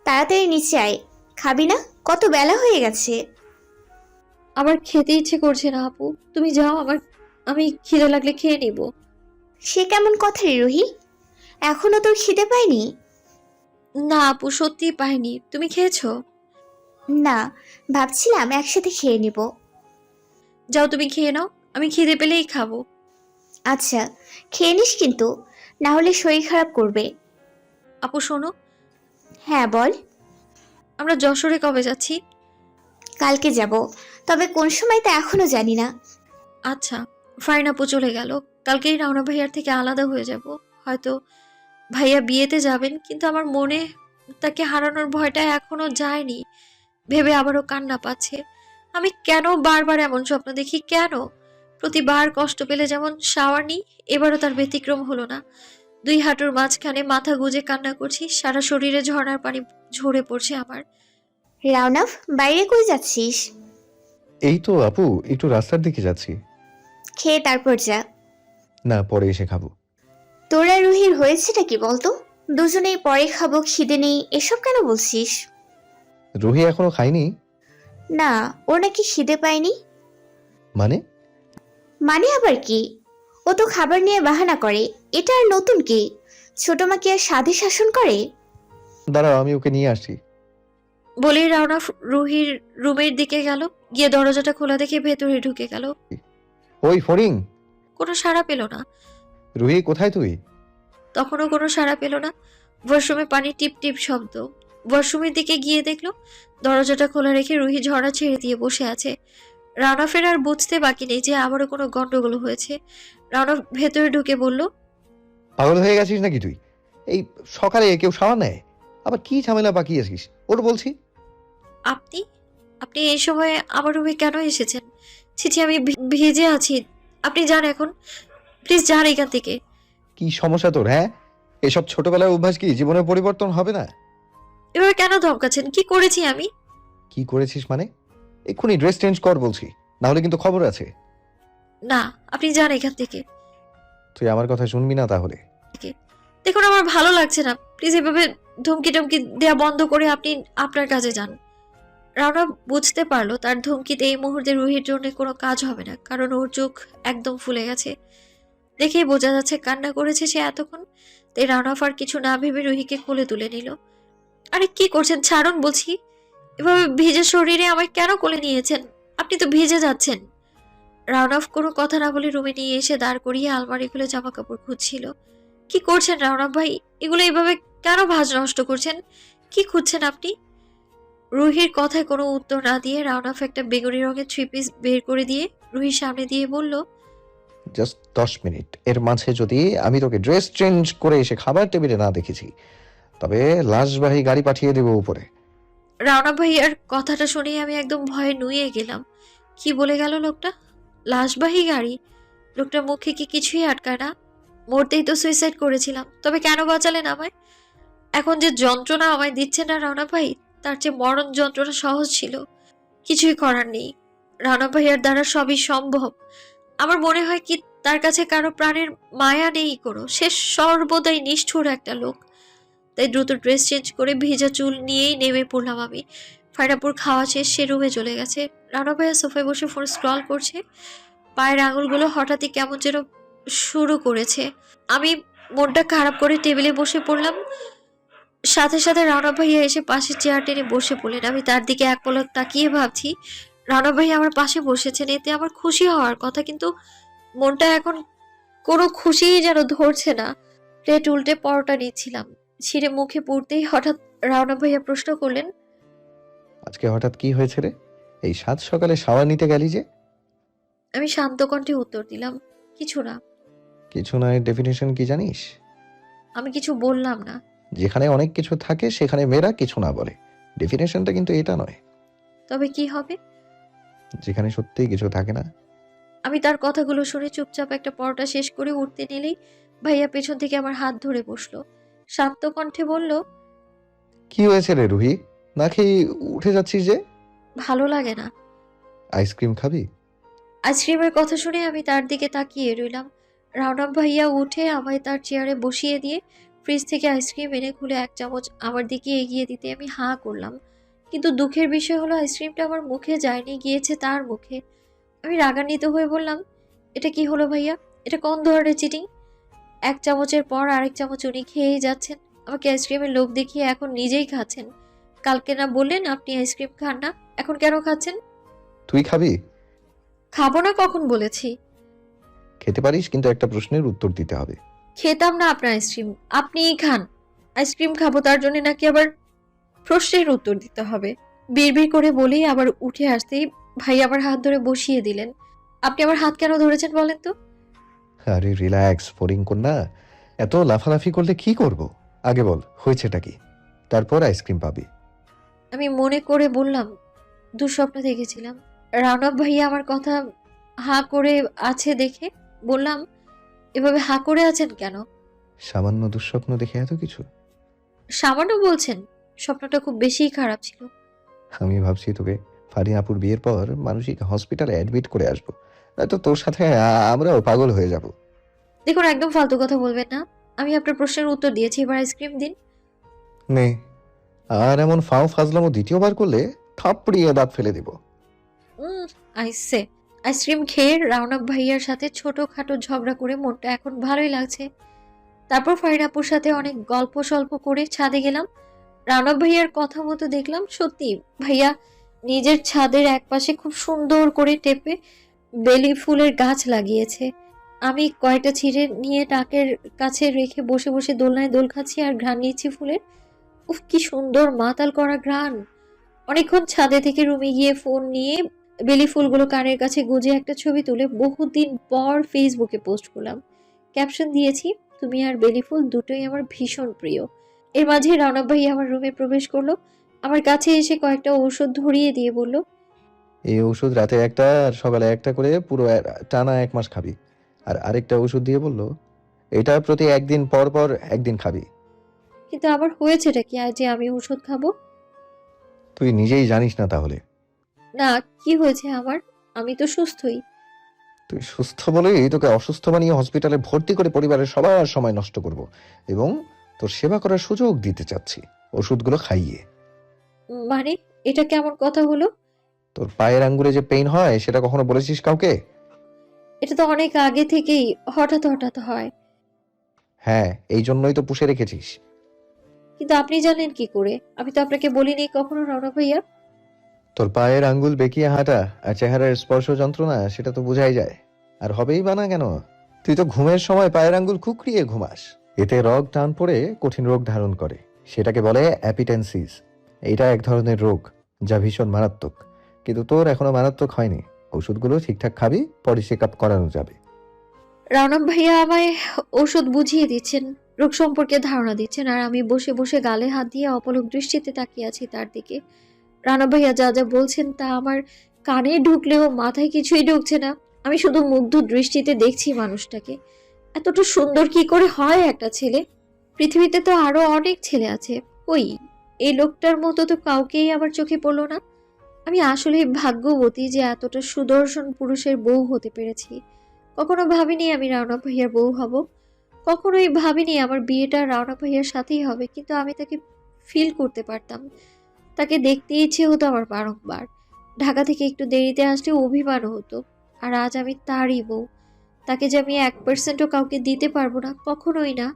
তাড়াতাড়ি নিচে আয়। খাবি না? কত বেলা হয়ে গেছে। আমার খেতে ইচ্ছে করছে না আপু, তুমি যাও। আমি খিদে লাগলে খেয়ে নিব। সে কেমন কথা রে রুহি? এখনো তোর খিদে পায়নি? না আপু, সত্যি পাইনি। তুমি খেয়েছো? না, ভাবছিলাম একসাথে খেয়ে নিব। যাও তুমি খেয়ে নাও, আমি খিদে পেলেই খাবো। আচ্ছা, খেয়ে নিস কিন্তু, না হলে শরীর খারাপ করবে। আপু শোনো, হ্যাঁ বল। আমরা যশোরে কবে যাচ্ছি? কালকে যাব, তবে কোন সময় তা এখনো জানি না। আচ্ছা, ফাইন আপু চলে গেল। কালকেই রাওনা ভাইয়ার থেকে আলাদা হয়ে যাব। হয়তো ভাইয়া বিয়েতে যাবেন, কিন্তু আমার মনে তাকে হারানোর ভয়টা এখনো যায়নি। ভেবে আবারও কান্না পাচ্ছে। আমি কেন বারবার এমন স্বপ্ন দেখি? কেন প্রতিবার কষ্ট পেলে যেমন শাওয়ার নিই, এবারও তার ব্যতিক্রম হলো না। দুই হাঁটুর মাঝখানে মাথা গুজে কান্না করছি। সারা শরীরে ঝর্ণার পানি ঝরে পড়ছে আমার। রাউনাফ, বাইরে কই যাচ্ছিস? এই তো আপু, একটু রাস্তার দিকে যাচ্ছি। খেয়ে তারপর যা। না, পরে এসে খাবো। তোরা রুহির হয়েছেটা কি বলতো? দুজনেই পরে খাবো, খিদে নেই, এসব কেন বলছিস? রুহি এখনো খায়নি? না, ওর নাকি খিদে পায়নি। মানে? মানে আবার কি? ও তো খাবার নিয়ে বাহানা করে। এটা আর নতুন কি? ছোট মা কি আর সাধে শাসন করে? দাঁড়াও, আমি ওকে নিয়ে আসছি। বলেই রাওনা রুহির রুমের দিকে গেল। গিয়ে দরজাটা খোলা দেখে ভেতরে ঢুকে গেল। ওই ফড়িং, কোনো সাড়া পেল না। রুহি কোথায় তুই? তখনও কোনো সাড়া পেল না। ওয়াশরুমে পানি টিপ টিপ শব্দ। ওয়াশরুমের দিকে গিয়ে দেখলো দরজাটা খোলা রেখে রুহি ঝর্ণা ছেড়ে দিয়ে বসে আছে। রানা ফের আর বুঝতে বাকি নেই যে আবারও কোনো গন্ডগোল হয়েছে। রানা ভেতরে ঢুকে বলল, পাগল হয়ে গেছিস নাকি তুই? এই সকালে কেউ শাওয়ার নেয়? আবার কি ঝামেলা পাকিয়েছিস ওর বলছি। আপনি আপনি এই সময় আমার রুমে কেন এসেছেন? ছিছি, আমি ভিজে আছি। আপনি যান এখন, প্লিজ যান এখান থেকে। কি সমস্যা তোর? হ্যাঁ, এসব ছোটবেলার অভ্যাস কি জীবনে পরিবর্তন হবে না? এভাবে কেন ধমকাচ্ছেন? কি করেছি আমি? কি করেছিস মানে? এক্ষুনি ড্রেস চেঞ্জ কর বলছি, না হলে কিন্তু খবর আছে। না, আপনি যান এখান থেকে। তুই আমার কথা শুনবি না তাহলে? দেখুন, আমার ভালো লাগছে না। প্লিজ এভাবে ধমকি টমকি দেয়া বন্ধ করে আপনি আপনার কাজে যান। রানা বুঝতে পারলো তার ধমকিতে এই মুহূর্তে রুহির জন্য কোনো কাজ হবে না, কারণ ওর চোখ একদম ফুলে গেছে। দেখেই বোঝা যাচ্ছে কান্না করেছে সে এতক্ষণ। তাই রানা আর কিছু না ভেবে রুহিকে কোলে তুলে নিল। আরে কি করছেন? ছাড়ুন বলছি। এভাবে ভিজে শরীরে আমায় কেন কোলে নিয়েছেন? আপনি তো ভিজে যাচ্ছেন। রাউন্ড অফ কোনো কথা না বলে রুমে নিয়ে এসে দাঁড় করিয়ে আলমারি খুলে জামা কাপড় খুঁজছিল। কি করছেন রাউন্ড অফ ভাই? এগুলো এইভাবে কেন ভাঁজ নষ্ট করছেন? কি খুঁজছেন আপনি? রুহির কথায় কোনো উত্তর না দিয়ে রাউন্ড অফ একটা বেগুনি রঙের 3 পিস বের করে দিয়ে রুহির সামনে দিয়ে বলল, জাস্ট 10 মিনিট এর মাঝে যদি আমি তোকে ড্রেস চেঞ্জ করে এসে খাবার টেবিলে না দেখেছি, তবে লাশবাহী গাড়ি পাঠিয়ে দেবো উপরে। রাউন্ড অফ ভাইয়ার কথাটা শুনে আমি একদম ভয়ে নুয়ে গেলাম। কি বলে গেল লোকটা? লাশবাহী গাড়ি? লোকটার মুখে কি কিছুই আটকায় না? মরতেই তো সুইসাইড করেছিলাম, তবে কেন বাঁচালেন আমায়? এখন যে যন্ত্রণা আমায় দিচ্ছেন না রানা ভাই, তার চেয়ে মরণ যন্ত্রণা সহজ ছিল। কিছুই করার নেই, রানা ভাইয়ার দ্বারা সবই সম্ভব। আমার মনে হয় কি তার কাছে কারো প্রাণের মায়া নেই কোনো, সে সর্বদাই নিষ্ঠুর একটা লোক। তাই দ্রুত ড্রেস চেঞ্জ করে ভিজা চুল নিয়েই নেমে পড়লাম আমি। ফায়রাপুর খাওয়া শেষ, সে রুমে চলে গেছে। রানা ভাইয়া সোফায় বসে ফোন স্ক্রল করছে। পায়ের আঙুলগুলো হঠাৎই কেমন যেন শুরু করেছে। আমি মনটা খারাপ করে টেবিলে বসে পড়লাম। সাথে সাথে রানা ভাইয়া এসে পাশে চেয়ার টেনে বসে পড়লেন। আমি তার দিকে এক পলক তাকিয়ে ভাবছি, রানা ভাইয়া আমার পাশে বসেছেন, এতে আমার খুশি হওয়ার কথা, কিন্তু মনটা এখন কোনো খুশিই যেন ধরছে না। প্লেট উল্টে পরোটা নিচ্ছিলাম, ছিঁড়ে মুখে পড়তেই হঠাৎ রানা ভাইয়া প্রশ্ন করলেন, আজকে হঠাৎ কি হয়েছে রে? এই সাত সকালে শাওয়ার নিতে গেলি যে? আমি শান্ত কণ্ঠে উত্তর দিলাম, কিছু না। কিছু নয় ডেফিনেশন কি জানিস? আমি কিছু বললাম না। যেখানে অনেক কিছু থাকে সেখানে মেয়েরা কিছু না বলে। ডেফিনেশনটা কিন্তু এটা নয়। তবে কি হবে? যেখানে সত্যিই কিছু থাকে না। আমি তার কথাগুলো শুনে চুপচাপ একটা পরোটা শেষ করে উঠতে নিলেই ভাইয়া পেছন থেকে আমার হাত ধরে বসলো। শান্ত কণ্ঠে বলল, কি হয়েছে রে রুহি? না খেয়ে উঠে যাচ্ছিস যে? ভালো লাগে না। আইসক্রিম খাবি? আইসক্রিমের কথা শুনে আমি তার দিকে তাকিয়ে রইলাম। রাউনাব ভাইয়া উঠে আমায় তার চেয়ারে বসিয়ে দিয়ে ফ্রিজ থেকে আইসক্রিম এনে খুলে 1 চামচ আমার দিকে এগিয়ে দিতে আমি হাঁ করলাম। কিন্তু দুঃখের বিষয় হলো আইসক্রিমটা আমার মুখে যায়নি, গিয়েছে তার মুখে। আমি রাগান্বিত হয়ে বললাম, এটা কি হলো ভাইয়া? এটা কোন ধরনের চিটিং? 1 চামচের পর আরেক চামচ উনি খেয়েই যাচ্ছেন। আমাকে আইসক্রিমের লোভ দেখিয়ে এখন নিজেই খাচ্ছেন। কালকে না বললেন আপনি আইসক্রিম খান না, এখন কেন খাচ্ছেন? তুই খাবি? খাবো না কখন বলেছি? খেতে পারিস, কিন্তু একটা প্রশ্নের উত্তর দিতে হবে। খেতাম না আপনার আইসক্রিম, আপনিই খান। আইসক্রিম খাবো তার জন্য নাকি আবার প্রশ্নের উত্তর দিতে হবে? বিড়বিড় করে বলেই আবার উঠে আসতেই ভাই আমার হাত ধরে বসিয়ে দিলেন। আপনি আমার হাত কেন ধরেছেন বলেন তো? আরে রিল্যাক্স ফরিং কন্যা, এত লাফালাফি করলে কি করব? আগে বল হয়েছেটা কি, তারপর আইসক্রিম পাবি। আমি মনে করে বললাম, দুঃস্বপ্ন দেখেছিলাম। রানব ভাইয়া আমার কথা হাঁ করে আছে দেখে বললাম, এভাবে হাঁ করে আছেন কেন? সামান্য দুঃস্বপ্ন দেখে এত কিছু? সামান্য বলছেন? স্বপ্নটা খুব বেশিই খারাপ ছিল। আমি ভাবছি তোকে ফারিয়া আপুর বিয়ের পর মানসিক হসপিটালে অ্যাডমিট করে আসবো, নয়তো তোর সাথে আমরাও পাগল হয়ে যাব। দেখুন, একদম ফালতু কথা বলবেন না। আমি আপনার প্রশ্নের উত্তর দিয়েছি, এবার আইসক্রিম দিন। নে, আর এমন ফাও ফাজলামো দ্বিতীয়বার করলে থাপড়িয়ে দাঁত ফেলে দিব। আইসে আইসক্রিম খেয়ে রাউনাব ভাইয়ার সাথে ছোটখাটো ঝগড়া করে মনটা এখন ভালোই লাগছে। তারপর ফারিনাপুর সাথে অনেক গল্প সল্প করে ছাদে গেলাম। রাউনাব ভাইয়ার কথা মতো দেখলাম সত্যি ভাইয়া নিজের ছাদের একপাশে খুব সুন্দর করে টেপে বেলি ফুলের গাছ লাগিয়েছে। আমি কয়েকটা ছিঁড়ে নিয়ে টাকের কাছে রেখে বসে বসে দোলনায় দোল খাচ্ছি আর ঘ্রাণ নিচ্ছি ফুলের। উফ, কি সুন্দর মাতাল করা ঘ্রাণ। অনেকক্ষণ ছাদে থেকে রুমে গিয়ে ফোন নিয়ে বেলি ফুলগুলো কানের কাছে গুজে একটা ছবি তুলে বহুদিন পর ফেসবুকে পোস্ট করলাম। ক্যাপশন দিয়েছি, তুমি আর বেলি ফুল দুটোই আমার ভীষণ প্রিয়। এর মাঝে রওনক ভাই আমার রুমে প্রবেশ করলো। আমার কাছে এসে কয়েকটা ঔষধ ধরিয়ে দিয়ে বলল, এই ওষুধ রাতে একটা আর সকালে একটা করে পুরো টানা 1 মাস খাবি। আর আরেকটা ওষুধ দিয়ে বললো, এটা প্রতি একদিন পর পর একদিন খাবি। কিন্তু আমার হয়েছেটা কি আজ যে আমি ওষুধ খাবো? তুই নিজেই জানিস না তাহলে? না, কি হয়েছে আমার? আমি তো সুস্থই। তুই সুস্থ বলেই তোকে অসুস্থ বানিয়ে হসপিটালে ভর্তি করে পরিবারের সবার সময় নষ্ট করব, এবং তোর সেবা করার সুযোগ দিতে চাচ্ছি ওষুধগুলো খাইয়ে। মানে এটা কেমন কথা হলো? তোর পায়ের আঙ্গুলে যে পেইন হয় সেটা কখনো বলেছিস কাউকে? এটা তো অনেক আগে থেকেই হঠাৎ হঠাৎ হয়। হ্যাঁ, এই জন্যই তো পুষে রেখেছিস। কিন্তু আপনি জানেন কি করে? আমি তো আপনাকে বলিনি কখনো রওনক ভাইয়া। তোর পায়ের আঙ্গুল বেঁকিয়ে হাঁটা আর চেহারার স্পর্শ যন্ত্রণা সেটা তো বোঝাই যায়। আর হবেই বা না কেন? তুই তো ঘুমের সময় পায়ের আঙ্গুল খুকরিয়ে ঘুমাস। এতে রগ টান পড়ে কঠিন রোগ ধারণ করে, সেটাকে বলে অ্যাপিটেনসিস। এইটা এক ধরনের রোগ যা ভীষণ মারাত্মক, কিন্তু তোর এখনো মারাত্মক হয়নি। ওষুধগুলো ঠিকঠাক খাবি, পরে চেক আপ করানো যাবে। রৌনক ভাইয়া আমায় ওষুধ বুঝিয়ে দিচ্ছেন, রোগ সম্পর্কে ধারণা দিচ্ছেন, আর আমি বসে বসে গালে হাত দিয়ে অপলক দৃষ্টিতে তাকিয়ে আছি তার দিকে। রৌনক ভাইয়া যা যা বলছেন তা আমার কানে ঢুকলেও মাথায় কিছুই ঢুকছে না। আমি শুধু মুগ্ধ দৃষ্টিতে দেখছি মানুষটাকে। এতটা সুন্দর কি করে হয় একটা ছেলে? পৃথিবীতে তো আরো অনেক ছেলে আছে, ওই এই লোকটার মতো তো কাউকেই আমার চোখে পড়লো না। আমি আসলে ভাগ্যবতী যে এতটা সুদর্শন পুরুষের বউ হতে পেরেছি। কখনো ভাবিনি আমি রৌনক ভাইয়ার বউ হব, কখনোই ভাবিনি আমার বিয়েটা রৌনক ভাইয়ার সাথেই হবে, কিন্তু আমি তাকে ফিল করতে পারতাম, তাকে দেখতে ইচ্ছে হতো আমার বারংবার। ঢাকা থেকে একটু দেরিতে আসলে অভিমানও হতো। আর আজ আমি তারই বউ, তাকে যে আমি 1%ও কাউকে দিতে পারবো না, কখনোই না।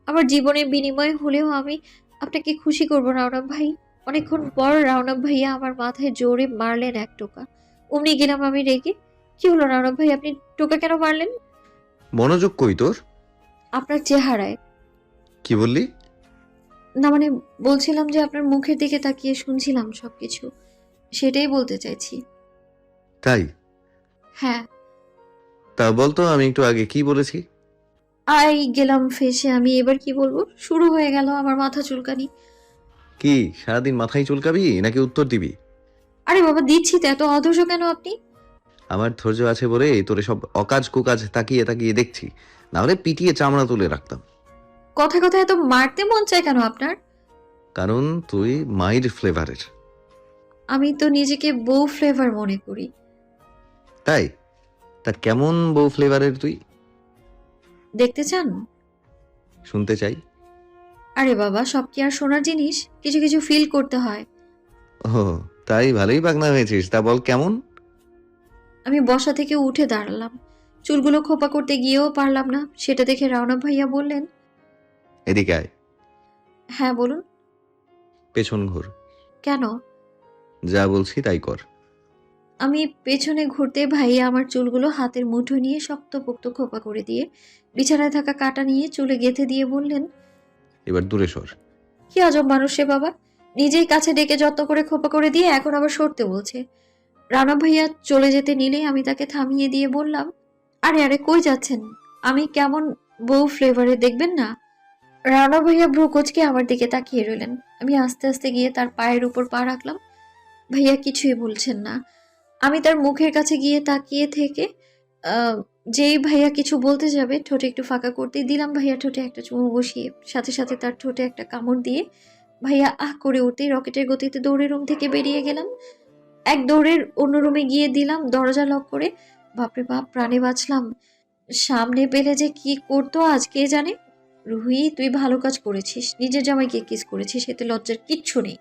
আমার জীবনের বিনিময় হলেও আমি আপনাকে খুশি করবো রৌনক ভাই। অনেকক্ষণ পর রৌনক ভাইয়া আমার মাথায় জোরে মারলেন এক টোকা। অমনি গেলাম আমি রেগে। কি হলো রৌনক ভাই, আপনি টোকা কেন মারলেন? মনোযোগ কই তোর? আপনার চেহারায়। কি বললি? না মানে বলছিলাম যে আপনার মুখের দিকে তাকিয়ে শুনছিলাম সবকিছু, সেটাই বলতে চাইছি। তাই? হ্যাঁ। তা বলতো আমি একটু আগে কি বলেছি? আই গেলাম ফেসে আমি, এবার কি বলবো? শুরু হয়ে গেল আমার মাথা চুলকানি। কি সারাদিন মাথায় চুলকাবি নাকি উত্তর দিবি? আরে বাবা, দিচ্ছি তো, এত অধৈর্য কেন আপনি? আমার ধৈর্য আছে বলে তোরে সব অকাজ কুকাজ তাকিয়ে তাকিয়ে দেখছি, না হলে পিটিয়ে চামড়া তুলে রাখতাম। কথা কথা এত মারতে মন চায় কেন আপনার? কারণ তুই মাইল্ড ফ্লেভারের। আমি তো নিজেকে বউ ফ্লেভার মনে করি। তাই? তা কেমন বউ ফ্লেভারের তুই? দেখতে চান? শুনতে চাই। আরে বাবা, সব কি আর শোনার জিনিস? কিছু কিছু ফিল করতে হয়। ও তাই, ভালোই পাগনা হয়েছিস। তা বল কেমন? আমি বসা থেকে উঠে দাঁড়ালাম, চুলগুলো খোপা করতে গিয়েও পারলাম না। সেটা দেখে রৌনক ভাইয়া বললেন, এদিকে আয়। হ্যাঁ বলুন। পেছন ঘুর। কেন? যা বলছি তাই কর। আমি পেছনে ঘুরতে ভাইয়া আমার চুলগুলো হাতের মুঠো নিয়ে শক্তপোক্ত খোপা করে দিয়ে বিছানায় থাকা কাঁটা নিয়ে চুলে গেঁথে দিয়ে বললেন, এবার দূরে সর। কি আজব মানুষ রে বাবা, নিজেই কাছে ডেকে যত্ন করে খোপা করে দিয়ে এখন আবার সরতে বলছে। রানা ভাইয়া চলে যেতে নিলেই আমি তাকে থামিয়ে দিয়ে বললাম, আরে আরে কই যাচ্ছেন? আমি কেমন বউ ফ্লেভারে দেখবেন না? রানা ভাইয়া ভ্রু কুঁচকে আমার দিকে তাকিয়ে রইলেন। আমি আস্তে আস্তে গিয়ে তার পায়ের উপর পা রাখলাম। ভাইয়া কিছুই বলছেন না। আমি তার মুখের কাছে গিয়ে তাকিয়ে থেকে আহ, যেই ভাইয়া কিছু বলতে যাবে ঠোঁটে একটু ফাঁকা করতেই দিলাম ভাইয়া ঠোঁটে একটা চুমু বসিয়ে, সাথে সাথে তার ঠোঁটে একটা কামড় দিয়ে ভাইয়া আহ করে উঠতেই রকেটের গতিতে দৌড়ে রুম থেকে বেরিয়ে গেলাম। এক দৌড়ের অন্য রুমে গিয়ে দিলাম দরজা লক করে। বাপরে বাপ, প্রাণে বাঁচলাম। সামনে পেলে যে কি করতো আজ কে জানে। রুহি, তুই ভালো কাজ করেছিস, নিজের জামাইকে কিস করেছিস, এতে লজ্জার কিচ্ছু নেই,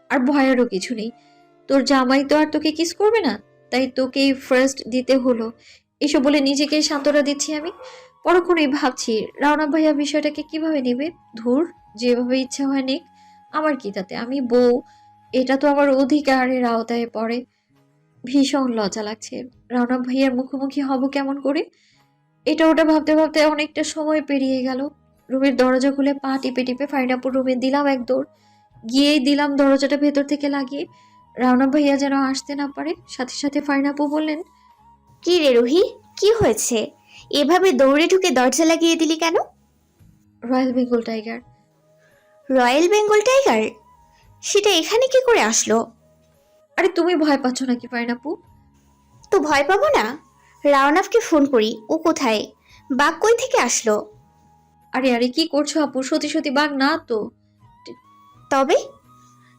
আর ভয়েরও কিছু নেই। তোর জামাই তো আর তোকে কিস করবে না, তাই তোকেই ফার্স্ট দিতে হলো। এসব বলে নিজেকে সান্ত্বনা দিচ্ছি আমি। পরক্ষণেই ভাবছি রাওনা ভাইয়া বিষয়টাকে কিভাবে নেবে। ধুর, যেভাবে ইচ্ছা হয় নিক, আমার কি তাতে, আমি বউ, এটা তো আমার অধিকারের আওতায় পড়ে। ভীষণ লজ্জা লাগছে। রাওনা ভাইয়ার মুখোমুখি হব কেমন করে? এটা ওটা ভাবতে ভাবতে অনেকটা সময় পেরিয়ে গেল। রুমের দরজা খুলে পা টিপে টিপে ফাইনাপুর রুমে দিলাম এক দৌড়। গিয়েই দিলাম দরজাটা ভেতর থেকে লাগিয়ে। রাওনা ভাইয়া যেন আসতে না পারে। সাথে সাথে ফাইনাপু বললেন, কি রে রুহি, কি হয়েছে? এভাবে দৌড়ে ঢুকে দরজা লাগিয়ে দিলি কেন? Royal Bengal tiger. Royal Bengal tiger? সেটা এখানে কি করে আসলো? আরে তুমি ভয় পাচ্ছ নাকি ফাইনাপু? তো ভয় পাবো না? রাওনাফকে ফোন করি, ও কোথায়? বাঘ কই থেকে আসলো? আরে আরে কি করছো আপু, সত্যি সত্যি বাঘ না তো, তবে